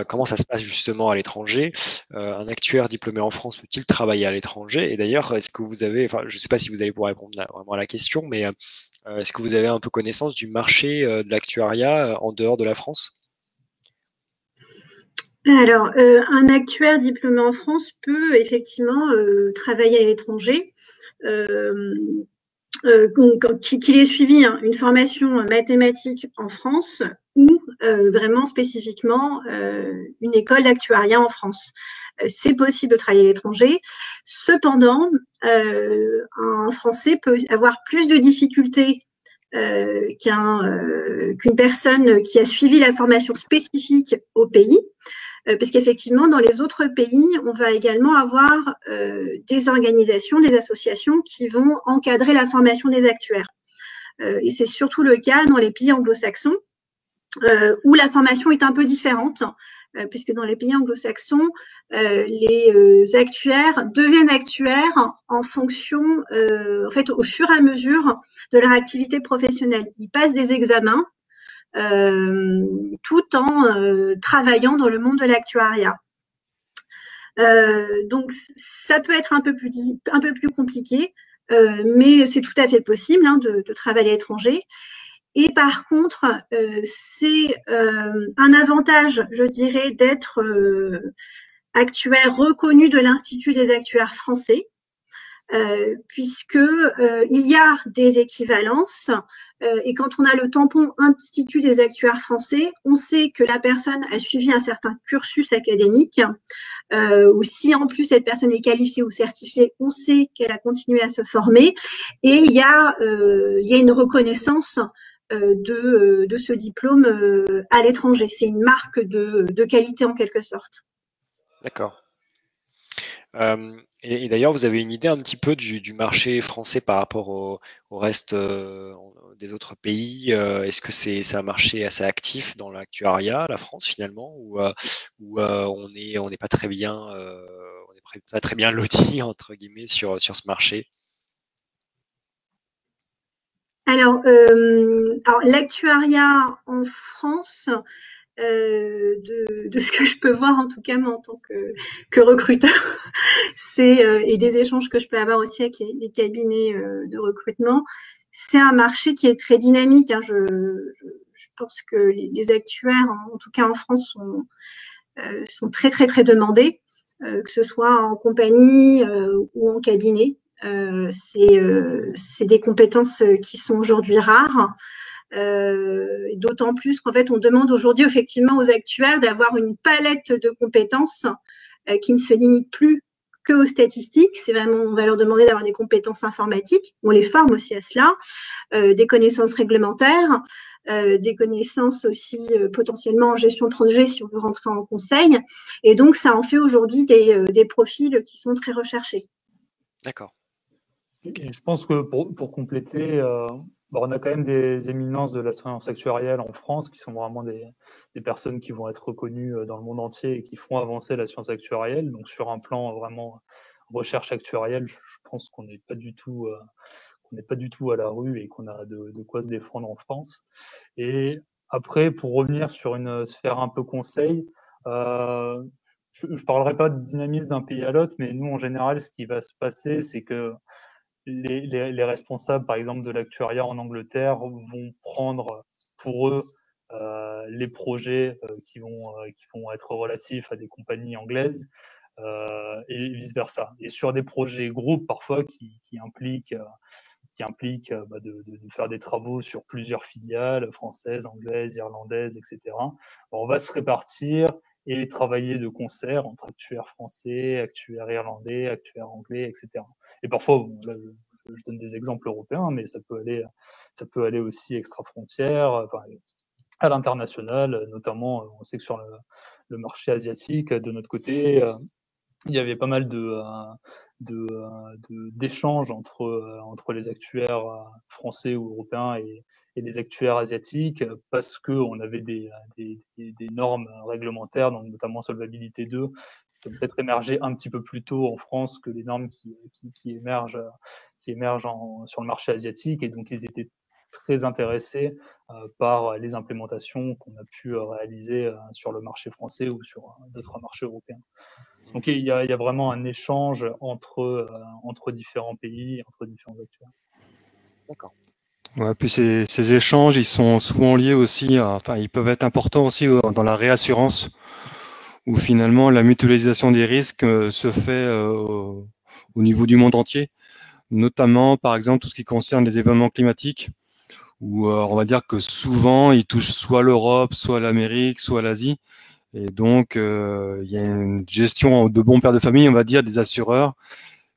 comment ça se passe justement à l'étranger? Un actuaire diplômé en France peut-il travailler à l'étranger? Et d'ailleurs, est-ce que vous avez, enfin, je ne sais pas si vous allez pouvoir répondre vraiment à la question, mais est-ce que vous avez un peu connaissance du marché de l'actuariat en dehors de la France? Alors, un actuaire diplômé en France peut effectivement travailler à l'étranger. Qu'il ait suivi une formation mathématique en France ou vraiment spécifiquement une école d'actuariat en France. C'est possible de travailler à l'étranger. Cependant, un Français peut avoir plus de difficultés qu'une personne qui a suivi la formation spécifique au pays. Parce qu'effectivement, dans les autres pays, on va également avoir des organisations, des associations qui vont encadrer la formation des actuaires. Et c'est surtout le cas dans les pays anglo-saxons, où la formation est un peu différente, puisque dans les pays anglo-saxons, les actuaires deviennent actuaires en fonction, en fait, au fur et à mesure de leur activité professionnelle. Ils passent des examens, tout en travaillant dans le monde de l'actuariat. Donc ça peut être un peu plus compliqué, mais c'est tout à fait possible de travailler à l'étranger. Et par contre, c'est un avantage, je dirais, d'être actuaire reconnu de l'Institut des actuaires français, puisque il y a des équivalences, et quand on a le tampon Institut des actuaires français, on sait que la personne a suivi un certain cursus académique, ou si en plus cette personne est qualifiée ou certifiée, on sait qu'elle a continué à se former, et il y a une reconnaissance de ce diplôme à l'étranger. C'est une marque de qualité en quelque sorte. D'accord. Et d'ailleurs, vous avez une idée un petit peu du marché français par rapport au reste des autres pays? Est-ce que c'est un marché assez actif dans l'actuariat, la France finalement, ou on n'est pas très bien, pas très bien loti entre guillemets sur ce marché? Alors l'actuariat en France, de ce que je peux voir en tout cas moi en tant que recruteur, et des échanges que je peux avoir aussi avec les cabinets de recrutement, c'est un marché qui est très dynamique. Je pense que les actuaires, en tout cas en France, sont très très très demandés, que ce soit en compagnie ou en cabinet. C'est des compétences qui sont aujourd'hui rares. D'autant plus qu'en fait, on demande aujourd'hui effectivement aux actuaires d'avoir une palette de compétences qui ne se limite plus que aux statistiques. C'est vraiment, on va leur demander d'avoir des compétences informatiques. On les forme aussi à cela, des connaissances réglementaires, des connaissances aussi potentiellement en gestion de projet si on veut rentrer en conseil. Et donc, ça en fait aujourd'hui des profils qui sont très recherchés. D'accord. Et je pense que pour compléter, on a quand même des éminences de la science actuarielle en France qui sont vraiment des personnes qui vont être reconnues dans le monde entier et qui font avancer la science actuarielle. Donc sur un plan vraiment recherche actuarielle, je pense qu'on n'est pas du tout à la rue et qu'on a de quoi se défendre en France. Et après, pour revenir sur une sphère un peu conseil, je ne parlerai pas de dynamisme d'un pays à l'autre, mais nous, en général, ce qui va se passer, c'est que les responsables, par exemple, de l'actuariat en Angleterre vont prendre pour eux les projets qui vont être relatifs à des compagnies anglaises et vice-versa. Et sur des projets groupes, parfois, qui impliquent de faire des travaux sur plusieurs filiales françaises, anglaises, irlandaises, etc. On va se répartir et travailler de concert entre actuaires français, actuaires irlandais, actuaires anglais, etc. Et parfois, bon, là, je donne des exemples européens, mais ça peut aller aussi extra-frontières, enfin, à l'international, notamment, on sait que sur le marché asiatique, de notre côté, il y avait pas mal d'échanges entre les actuaires français ou européens et les actuaires asiatiques parce qu'on avait des normes réglementaires, donc notamment Solvabilité 2, qui ont peut-être émergé un petit peu plus tôt en France que les normes qui émergent sur le marché asiatique. Et donc, ils étaient très intéressés par les implémentations qu'on a pu réaliser sur le marché français ou sur d'autres marchés européens. Donc il y a vraiment un échange entre différents pays, entre différents acteurs. D'accord. Ouais, puis ces échanges, ils sont souvent liés aussi enfin, ils peuvent être importants aussi dans la réassurance, où finalement la mutualisation des risques se fait au niveau du monde entier, notamment par exemple tout ce qui concerne les événements climatiques, où on va dire que souvent ils touchent soit l'Europe, soit l'Amérique, soit l'Asie. Et donc, il y a une gestion de bons pères de famille, on va dire, des assureurs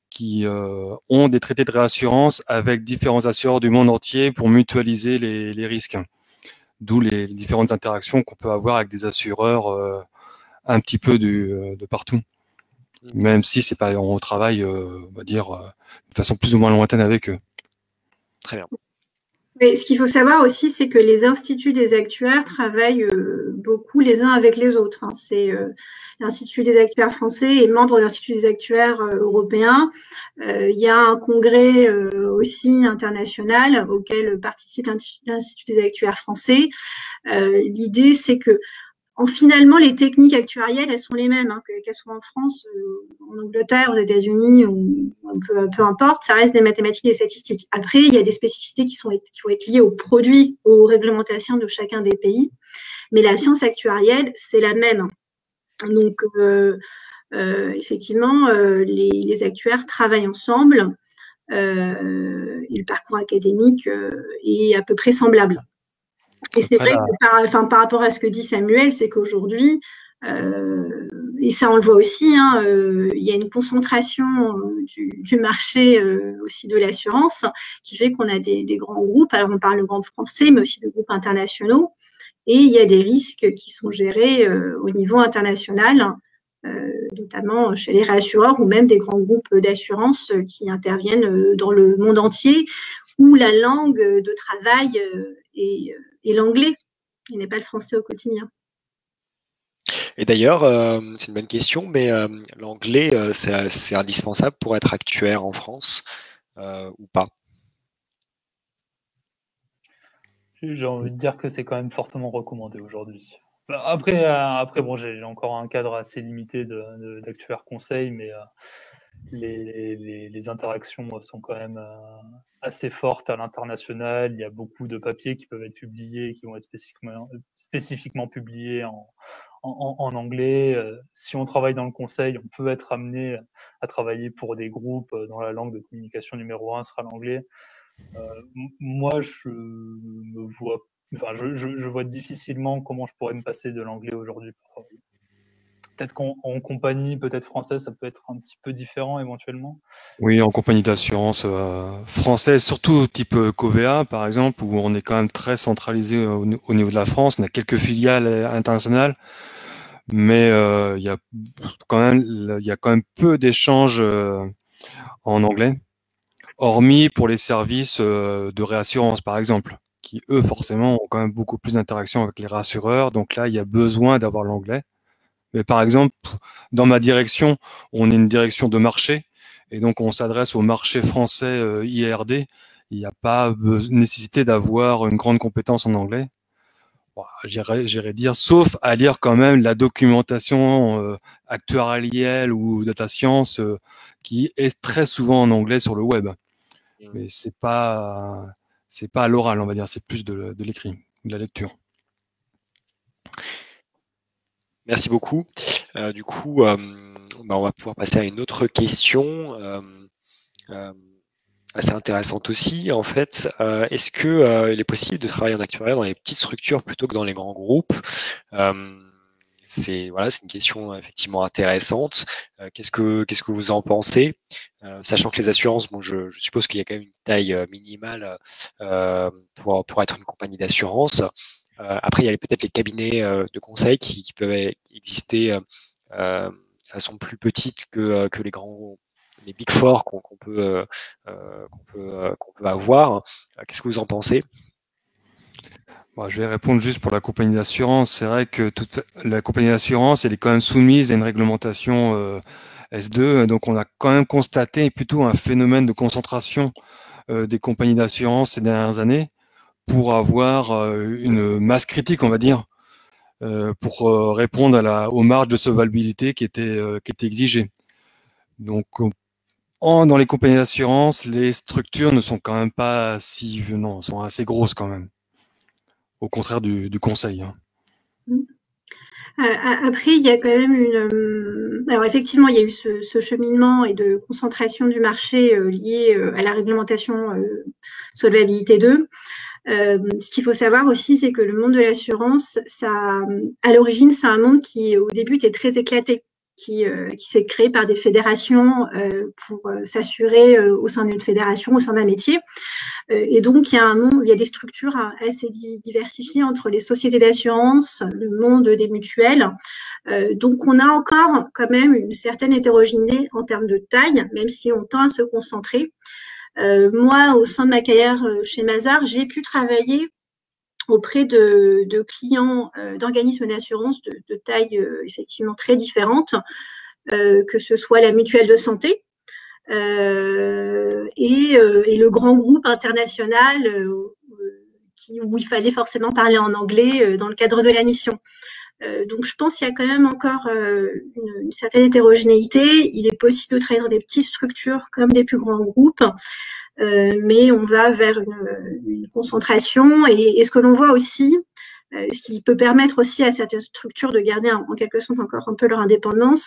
qui ont des traités de réassurance avec différents assureurs du monde entier pour mutualiser les risques. D'où les différentes interactions qu'on peut avoir avec des assureurs un petit peu de partout. Même si c'est pas, on travaille, on va dire, de façon plus ou moins lointaine avec eux. Très bien. Mais ce qu'il faut savoir aussi, c'est que les instituts des actuaires travaillent beaucoup les uns avec les autres. C'est l'Institut des actuaires français est membre de l'Institut des actuaires européens. Il y a un congrès aussi international auquel participe l'Institut des actuaires français. L'idée, c'est que finalement, les techniques actuarielles, elles sont les mêmes, hein, qu'elles soient en France, en Angleterre, aux États-Unis, ou peu importe, ça reste des mathématiques et des statistiques. Après, il y a des spécificités qui vont être liées aux produits, aux réglementations de chacun des pays, mais la science actuarielle, c'est la même. Donc, effectivement, les actuaires travaillent ensemble et le parcours académique est à peu près semblable. Et c'est vrai que par rapport à ce que dit Samuel, c'est qu'aujourd'hui, et ça on le voit aussi, hein, il y a une concentration du marché aussi de l'assurance qui fait qu'on a des grands groupes, alors on parle de groupes français, mais aussi de groupes internationaux, et il y a des risques qui sont gérés au niveau international, notamment chez les réassureurs ou même des grands groupes d'assurance qui interviennent dans le monde entier, où la langue de travail est l'anglais, et n'est pas le français au quotidien. Et d'ailleurs, c'est une bonne question, mais l'anglais, c'est indispensable pour être actuaire en France ou pas? J'ai envie de dire que c'est quand même fortement recommandé aujourd'hui. Après bon, j'ai encore un cadre assez limité d'actuaire conseil, mais les interactions sont quand même assez fortes à l'international. Il y a beaucoup de papiers qui peuvent être publiés, qui vont être spécifiquement publiés en anglais. Si on travaille dans le conseil, on peut être amené à travailler pour des groupes dont la langue de communication numéro 1 sera l'anglais. Moi, je vois difficilement comment je pourrais me passer de l'anglais aujourd'hui pour travailler. Peut-être qu'en compagnie, peut-être française, ça peut être un petit peu différent éventuellement. Oui, en compagnie d'assurance française, surtout type Covea, par exemple, où on est quand même très centralisé au niveau de la France. On a quelques filiales internationales, mais il y a quand même peu d'échanges en anglais, hormis pour les services de réassurance, par exemple, qui eux forcément ont quand même beaucoup plus d'interactions avec les rassureurs. Donc là, il y a besoin d'avoir l'anglais. Mais par exemple, dans ma direction, on est une direction de marché, et donc on s'adresse au marché français IRD. Il n'y a pas nécessité d'avoir une grande compétence en anglais. Bon, j'irais dire, sauf à lire quand même la documentation actuarielle ou data science qui est très souvent en anglais sur le web. Mais c'est pas à l'oral, on va dire, c'est plus de l'écrit, de la lecture. Merci beaucoup. Du coup, on va pouvoir passer à une autre question assez intéressante aussi. En fait, est-ce que il est possible de travailler en actuariat dans les petites structures plutôt que dans les grands groupes? C'est une question effectivement intéressante. Qu'est-ce que vous en pensez? Sachant que les assurances, bon, je suppose qu'il y a quand même une taille minimale pour être une compagnie d'assurance. Après, il y a peut-être les cabinets de conseil qui peuvent exister de façon plus petite que les Big Four qu'on peut avoir. Qu'est-ce que vous en pensez? Je vais répondre juste pour la compagnie d'assurance. C'est vrai que toute la compagnie d'assurance, elle est quand même soumise à une réglementation S2. Donc, on a quand même constaté plutôt un phénomène de concentration des compagnies d'assurance ces dernières années pour avoir une masse critique, on va dire, pour répondre aux marges de solvabilité qui étaient exigées. Donc, dans les compagnies d'assurance, les structures ne sont quand même pas sont assez grosses quand même. Au contraire du conseil. Après, il y a quand même alors effectivement, il y a eu ce cheminement et de concentration du marché lié à la réglementation Solvabilité 2. Ce qu'il faut savoir aussi, c'est que le monde de l'assurance, à l'origine, c'est un monde qui, au début, était très éclaté, qui s'est créé par des fédérations pour s'assurer au sein d'une fédération, au sein d'un métier. Et donc, il y a des structures assez diversifiées entre les sociétés d'assurance, le monde des mutuelles. Donc, on a encore quand même une certaine hétérogénéité en termes de taille, même si on tend à se concentrer. Moi, au sein de ma carrière chez Mazars, j'ai pu travailler auprès de clients d'organismes d'assurance de taille effectivement très différente, que ce soit la mutuelle de santé et le grand groupe international où il fallait forcément parler en anglais dans le cadre de la mission. Donc je pense qu'il y a quand même encore une certaine hétérogénéité. Il est possible de travailler dans des petites structures comme des plus grands groupes, mais on va vers une concentration. Et ce que l'on voit aussi, ce qui peut permettre aussi à certaines structures de garder en quelque sorte encore un peu leur indépendance,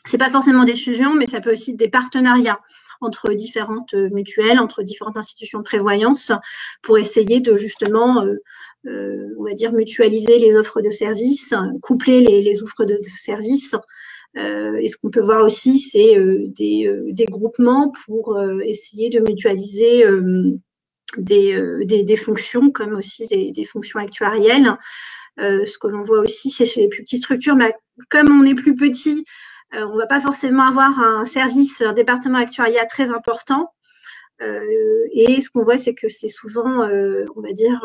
c'est pas forcément des fusions, mais ça peut aussi être des partenariats entre différentes mutuelles, entre différentes institutions de prévoyance, pour essayer de justement, on va dire, mutualiser les offres de services, coupler les offres de services. Et ce qu'on peut voir aussi, c'est des groupements pour essayer de mutualiser des fonctions, comme aussi des fonctions actuarielles. Ce que l'on voit aussi, c'est chez les plus petites structures, mais comme on est plus petit, on ne va pas forcément avoir un service, un département actuariat très important. Et ce qu'on voit, c'est que c'est souvent, on va dire,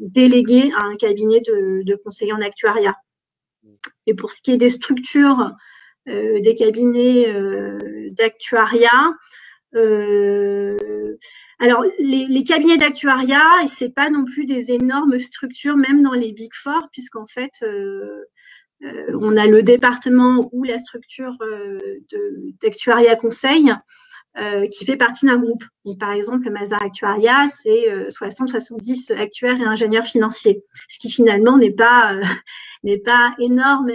délégué à un cabinet de conseillers en actuariat. Et pour ce qui est des structures, des cabinets d'actuariat, alors les cabinets d'actuariat, c'est pas non plus des énormes structures, même dans les Big Four, puisqu'en fait, on a le département ou la structure d'actuariat conseil qui fait partie d'un groupe. Donc, par exemple, Mazars Actuariat, c'est 60-70 actuaires et ingénieurs financiers, ce qui finalement n'est pas énorme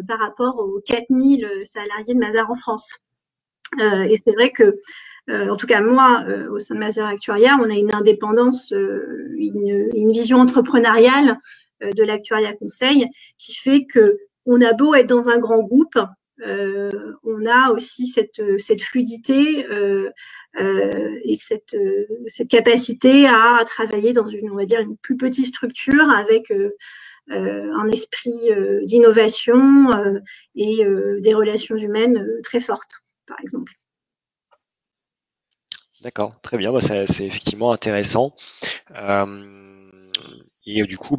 par rapport aux 4000 salariés de Mazars en France. Et c'est vrai que, en tout cas moi, au sein de Mazars Actuariat, on a une indépendance, une vision entrepreneuriale de l'actuariat conseil qui fait que on a beau être dans un grand groupe, on a aussi cette fluidité et cette capacité à travailler dans on va dire, une plus petite structure avec un esprit d'innovation et des relations humaines très fortes, par exemple. D'accord, très bien, c'est effectivement intéressant. Et du coup,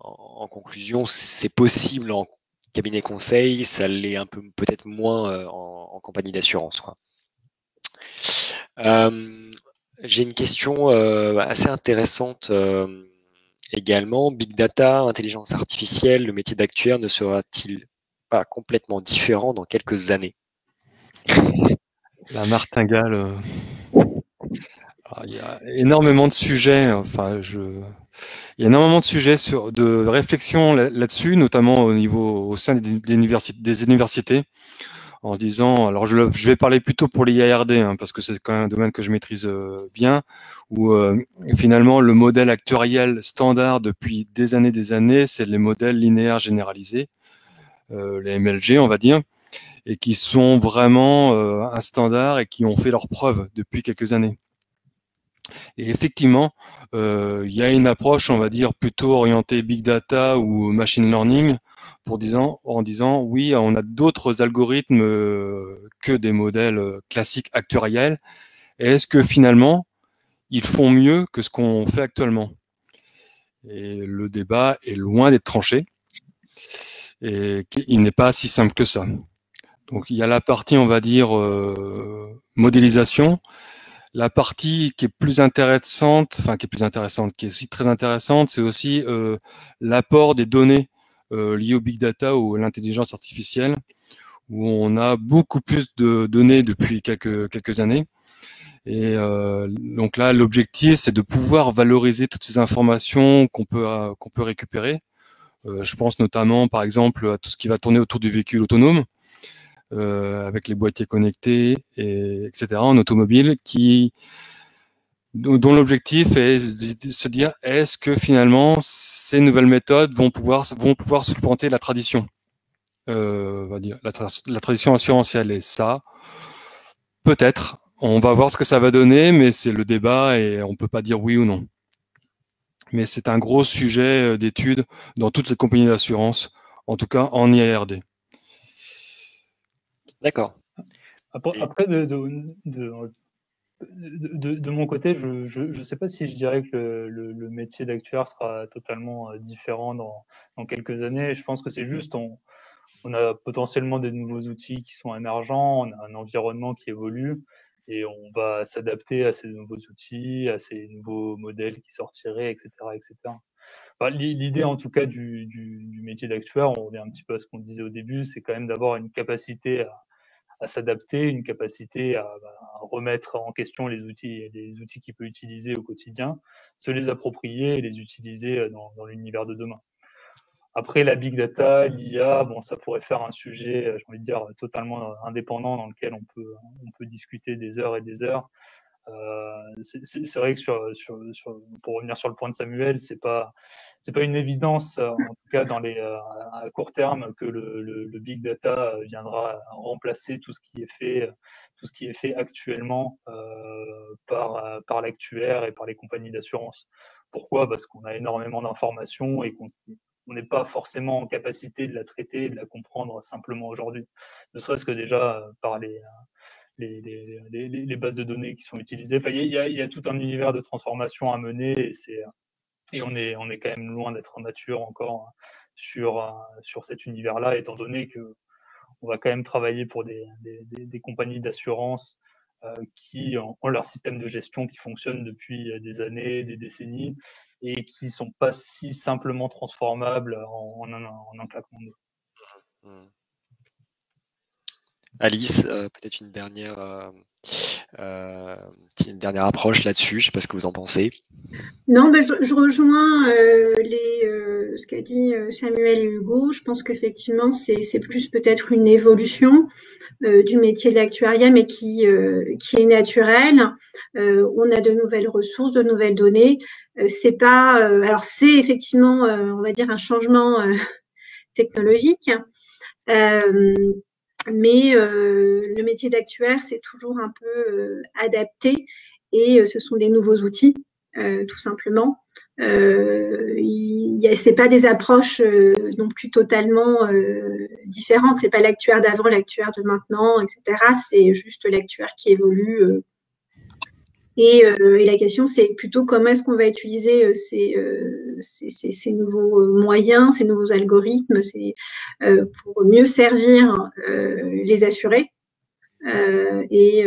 en conclusion, c'est possible en cabinet conseil, ça l'est un peu peut-être moins en compagnie d'assurance, quoi. J'ai une question assez intéressante également. Big data, intelligence artificielle, le métier d'actuaire ne sera-t-il pas complètement différent dans quelques années? La martingale. Il y a énormément de sujets. Il y a énormément de sujets de réflexion là-dessus, notamment au sein des universités, en se disant, alors je vais parler plutôt pour les IARD, hein, parce que c'est quand même un domaine que je maîtrise bien, où finalement le modèle actuariel standard depuis des années, c'est les modèles linéaires généralisés, les MLG, on va dire, et qui sont vraiment un standard et qui ont fait leurs preuves depuis quelques années. Et effectivement, il y a une approche, on va dire, plutôt orientée big data ou machine learning, en disant oui, on a d'autres algorithmes que des modèles classiques actuariels. Et est-ce que finalement, ils font mieux que ce qu'on fait actuellement? Et le débat est loin d'être tranché. Et il n'est pas si simple que ça. Donc il y a la partie, on va dire, modélisation. La partie qui est plus intéressante, qui est aussi très intéressante, c'est aussi l'apport des données liées au big data ou à l'intelligence artificielle, où on a beaucoup plus de données depuis quelques années. Et donc là, l'objectif, c'est de pouvoir valoriser toutes ces informations qu'on peut récupérer. Je pense notamment, par exemple, à tout ce qui va tourner autour du véhicule autonome, avec les boîtiers connectés, etc., en automobile, dont l'objectif est de se dire, est-ce que finalement ces nouvelles méthodes vont pouvoir supplanter la tradition, on va dire, la tradition assurantielle? Et ça, peut-être, on va voir ce que ça va donner, mais c'est le débat et on peut pas dire oui ou non. Mais c'est un gros sujet d'étude dans toutes les compagnies d'assurance, en tout cas en IARD. D'accord. Après de mon côté, je sais pas si je dirais que le métier d'actuaire sera totalement différent dans quelques années. Je pense que c'est juste, on a potentiellement des nouveaux outils qui sont émergents, on a un environnement qui évolue et on va s'adapter à ces nouveaux outils, à ces nouveaux modèles qui sortiraient, etc., etc. l'idée en tout cas du métier d'actuaire, on revient un petit peu à ce qu'on disait au début, c'est quand même d'avoir une capacité à s'adapter, une capacité à remettre en question les outils qu'il peut utiliser au quotidien, se les approprier et les utiliser dans l'univers de demain. Après, la big data, l'IA, bon, ça pourrait faire un sujet, j'ai envie de dire, totalement indépendant dans lequel on peut discuter des heures et des heures. C'est vrai que pour revenir sur le point de Samuel, c'est pas une évidence, en tout cas à court terme, que le big data viendra remplacer tout ce qui est fait actuellement par l'actuaire et par les compagnies d'assurance. Pourquoi? Parce qu'on a énormément d'informations et qu'on n'est pas forcément en capacité de la traiter et de la comprendre simplement aujourd'hui. Ne serait-ce que déjà par les bases de données qui sont utilisées. Enfin, il y a tout un univers de transformation à mener et on est quand même loin d'être mature encore sur cet univers-là, étant donné que on va quand même travailler pour des compagnies d'assurance qui ont leur système de gestion qui fonctionne depuis des années, des décennies, et qui ne sont pas si simplement transformables en un claquement de doigts. Alice, peut-être une dernière approche là-dessus, je ne sais pas ce que vous en pensez. Non, je rejoins ce qu'a dit Samuel et Hugo. Je pense qu'effectivement, c'est plus peut-être une évolution du métier de l'actuariat, mais qui est naturelle. On a de nouvelles ressources, de nouvelles données. C'est pas, alors c'est effectivement, on va dire, un changement technologique. Mais le métier d'actuaire, c'est toujours un peu adapté et ce sont des nouveaux outils, tout simplement. C'est pas des approches non plus totalement différentes. C'est pas l'actuaire d'avant, l'actuaire de maintenant, etc. C'est juste l'actuaire qui évolue. Et la question, c'est plutôt comment est-ce qu'on va utiliser ces nouveaux moyens, ces nouveaux algorithmes, pour mieux servir les assurés. Et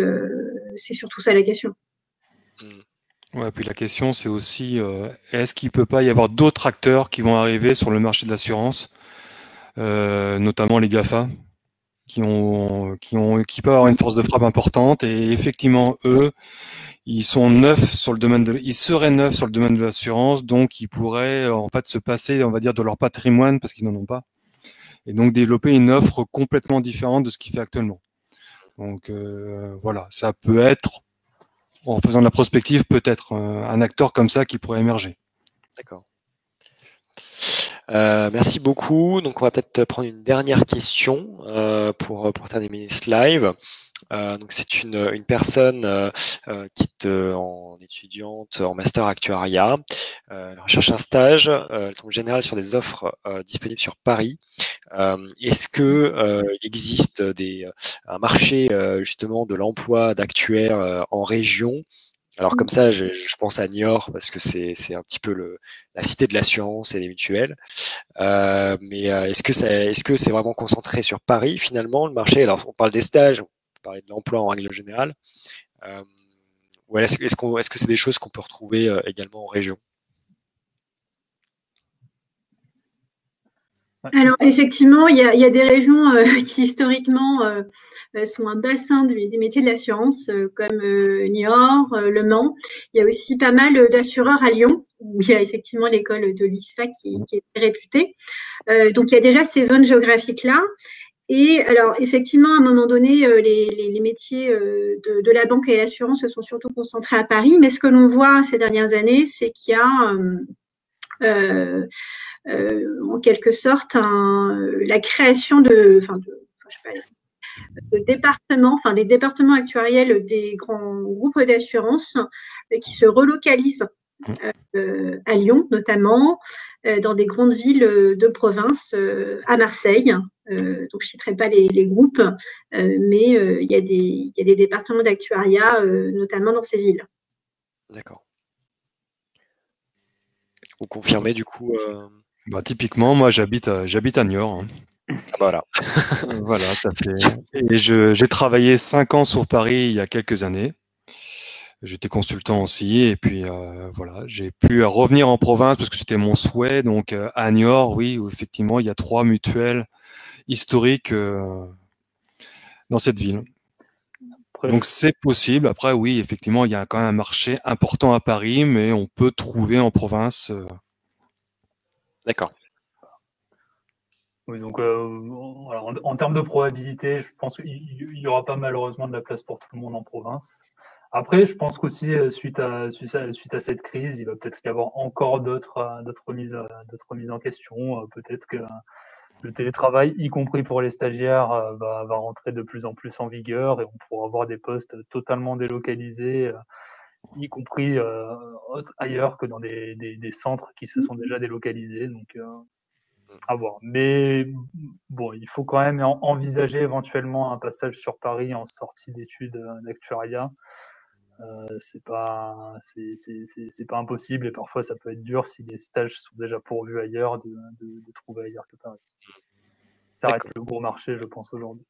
c'est surtout ça la question. Ouais, puis la question, c'est aussi, est-ce qu'il ne peut pas y avoir d'autres acteurs qui vont arriver sur le marché de l'assurance, notamment les GAFA, qui peuvent avoir une force de frappe importante, et effectivement, eux, ils seraient neufs sur le domaine de l'assurance, donc ils pourraient en fait se passer, on va dire, de leur patrimoine parce qu'ils n'en ont pas, et donc développer une offre complètement différente de ce qu'ils font actuellement. Donc voilà, ça peut être, en faisant de la prospective, peut-être un acteur comme ça qui pourrait émerger. D'accord. Merci beaucoup. Donc on va peut-être prendre une dernière question pour terminer ce live. Donc c'est une personne qui est en étudiante en master actuariat. Elle recherche un stage, elle tombe en général sur des offres disponibles sur Paris. Est-ce que il existe un marché justement de l'emploi d'actuaires en région? Alors comme ça, je pense à Niort parce que c'est un petit peu la cité de l'assurance et des mutuelles. Mais est-ce que c'est vraiment concentré sur Paris finalement le marché? Alors on parle des stages, on peut parler de l'emploi en règle générale. Ou est-ce que c'est des choses qu'on peut retrouver également en région? Alors effectivement, il y a des régions qui historiquement sont un bassin des métiers de l'assurance, comme Niort, Le Mans. Il y a aussi pas mal d'assureurs à Lyon, où il y a effectivement l'école de l'ISFA qui est réputée. Donc il y a déjà ces zones géographiques-là. Et alors effectivement, à un moment donné, les métiers de la banque et de l'assurance se sont surtout concentrés à Paris. Mais ce que l'on voit ces dernières années, c'est qu'il y a en quelque sorte la création de départements, des départements actuariels des grands groupes d'assurance qui se relocalisent à Lyon notamment, dans des grandes villes de province, à Marseille. Donc je ne citerai pas les groupes, mais il y a des départements d'actuariat notamment dans ces villes. D'accord. Vous confirmez du coup Typiquement, moi j'habite à Niort. Ah voilà. Voilà, ça fait. Et j'ai travaillé 5 ans sur Paris il y a quelques années. J'étais consultant aussi, et puis voilà, j'ai pu revenir en province parce que c'était mon souhait. Donc à Niort, oui, où effectivement, il y a 3 mutuelles historiques dans cette ville. Après, Donc c'est possible. Après, oui, effectivement, il y a quand même un marché important à Paris, mais on peut trouver en province. D'accord. oui, donc voilà, en termes de probabilité, je pense qu'il n'y aura pas malheureusement de la place pour tout le monde en province. Après, je pense qu'aussi, suite à cette crise, il va peut-être y avoir encore d'autres remises en question. Peut-être que le télétravail, y compris pour les stagiaires, va rentrer de plus en plus en vigueur et on pourra avoir des postes totalement délocalisés, y compris ailleurs que dans des centres qui se sont déjà délocalisés. Donc, à voir. Mais bon, il faut quand même envisager éventuellement un passage sur Paris en sortie d'études d'actuariat. C'est pas impossible et parfois ça peut être dur si les stages sont déjà pourvus ailleurs de trouver ailleurs que Paris. Ça reste D'accord. le gros marché, je pense, aujourd'hui.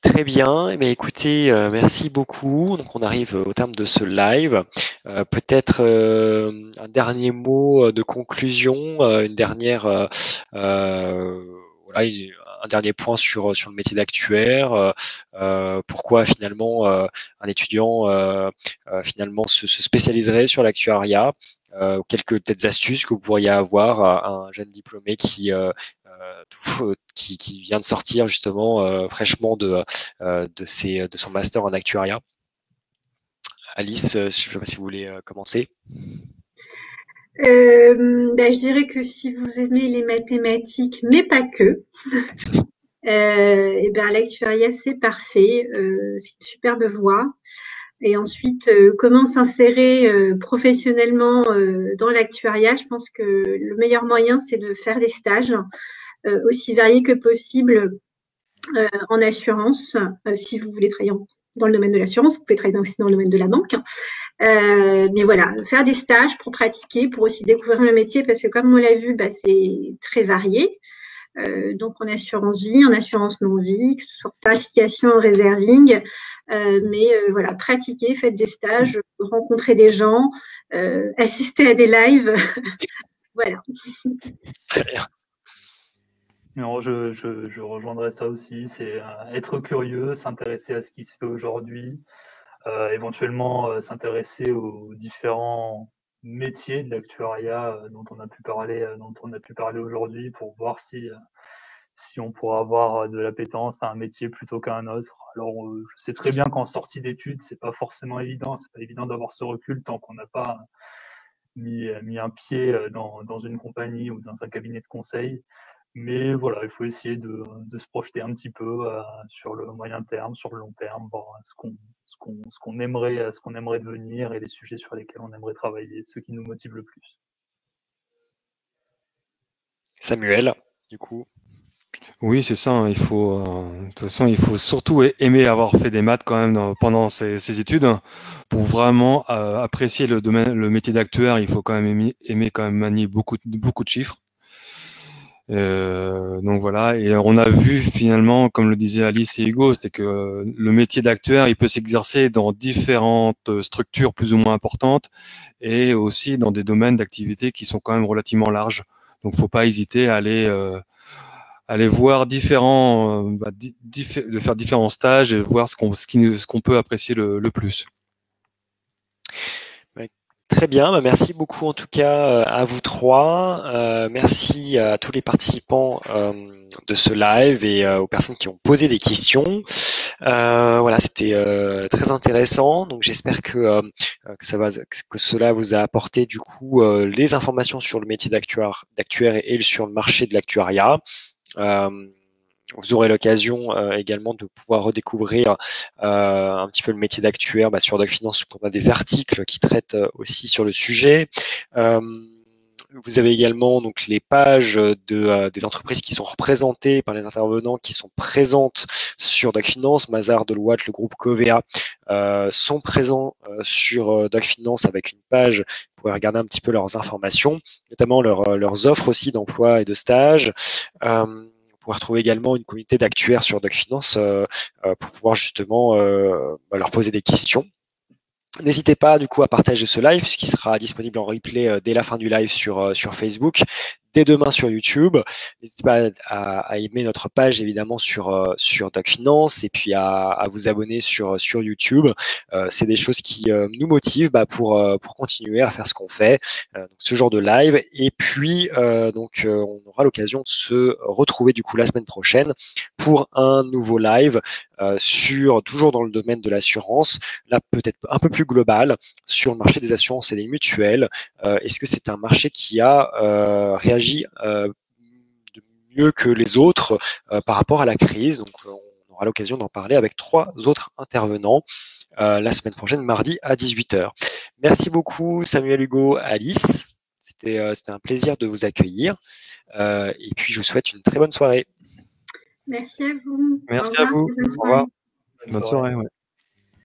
Très bien. Eh bien, écoutez, merci beaucoup. Donc, on arrive au terme de ce live. Peut-être un dernier mot de conclusion, une dernière, voilà, un dernier point sur le métier d'actuaire. Pourquoi finalement un étudiant finalement se spécialiserait sur l'actuariat. Quelques peut-être astuces que vous pourriez avoir à un jeune diplômé qui vient de sortir justement fraîchement de son master en actuariat. Alice, je ne sais pas si vous voulez commencer. Je dirais que si vous aimez les mathématiques, mais pas que, l'actuariat, c'est parfait. C'est une superbe voie. Et ensuite, comment s'insérer professionnellement dans l'actuariat? Je pense que le meilleur moyen, c'est de faire des stages aussi variés que possible en assurance. Si vous voulez travailler dans le domaine de l'assurance, vous pouvez travailler aussi dans le domaine de la banque. Mais voilà, faire des stages pour pratiquer, pour aussi découvrir le métier, parce que comme on l'a vu, c'est très varié. Donc en assurance vie, en assurance non-vie, que ce soit tarification, reserving. Voilà, pratiquer, faites des stages, rencontrer des gens, assister à des lives. Voilà. Très bien. Non, je rejoindrai ça aussi. C'est être curieux, s'intéresser à ce qui se fait aujourd'hui, éventuellement s'intéresser aux différents métiers de l'actuariat dont on a pu parler aujourd'hui pour voir si on pourra avoir de l'appétence à un métier plutôt qu'à un autre. Alors, je sais très bien qu'en sortie d'études, c'est pas forcément évident. C'est pas évident d'avoir ce recul tant qu'on n'a pas mis un pied dans une compagnie ou dans un cabinet de conseil. Mais voilà, il faut essayer de se projeter un petit peu sur le moyen terme, sur le long terme, voir ce qu'on aimerait devenir et les sujets sur lesquels on aimerait travailler, ceux qui nous motivent le plus. Samuel, du coup. Oui, c'est ça. Il faut, de toute façon, il faut surtout aimer avoir fait des maths quand même pendant ces études pour vraiment apprécier le domaine, le métier d'actuaire. Il faut quand même aimer quand même manier beaucoup de chiffres. Donc voilà. Et on a vu finalement, comme le disaient Alice et Hugo, c'est que le métier d'actuaire, il peut s'exercer dans différentes structures plus ou moins importantes et aussi dans des domaines d'activité qui sont quand même relativement larges. Donc, faut pas hésiter à aller voir de faire différents stages et voir ce qu'on peut apprécier le plus. Très bien, merci beaucoup en tout cas à vous trois. Merci à tous les participants de ce live et aux personnes qui ont posé des questions. Voilà, c'était très intéressant. Donc j'espère que cela vous a apporté du coup les informations sur le métier d'actuaire et sur le marché de l'actuariat. Vous aurez l'occasion également de pouvoir redécouvrir un petit peu le métier d'actuaire sur Doc Finance. On a des articles qui traitent aussi sur le sujet. Vous avez également donc les pages des entreprises qui sont représentées par les intervenants qui sont présentes sur Doc Finance. Mazars, Deloitte, le groupe Covea sont présents sur Doc Finance avec une page. Vous pouvez regarder un petit peu leurs informations, notamment leurs offres aussi d'emploi et de stage. pourrez retrouver également une communauté d'actuaires sur DocFinance pour pouvoir justement leur poser des questions. N'hésitez pas du coup à partager ce live puisqu'il sera disponible en replay dès la fin du live sur Facebook, dès demain sur YouTube. N'hésitez pas à aimer notre page évidemment sur DocFinance et puis à vous abonner sur YouTube. C'est des choses qui nous motivent pour continuer à faire ce qu'on fait, donc ce genre de live. Et puis on aura l'occasion de se retrouver du coup la semaine prochaine pour un nouveau live toujours dans le domaine de l'assurance, là peut-être un peu plus global, sur le marché des assurances et des mutuelles. Est-ce que c'est un marché qui a réagi de mieux que les autres par rapport à la crise? Donc on aura l'occasion d'en parler avec 3 autres intervenants la semaine prochaine, mardi à 18h. Merci beaucoup Samuel, Hugo, Alice. C'était un plaisir de vous accueillir. Et puis je vous souhaite une très bonne soirée. Merci à vous. Merci à vous. Bonne Au revoir. soirée. Bonne soirée. Ouais.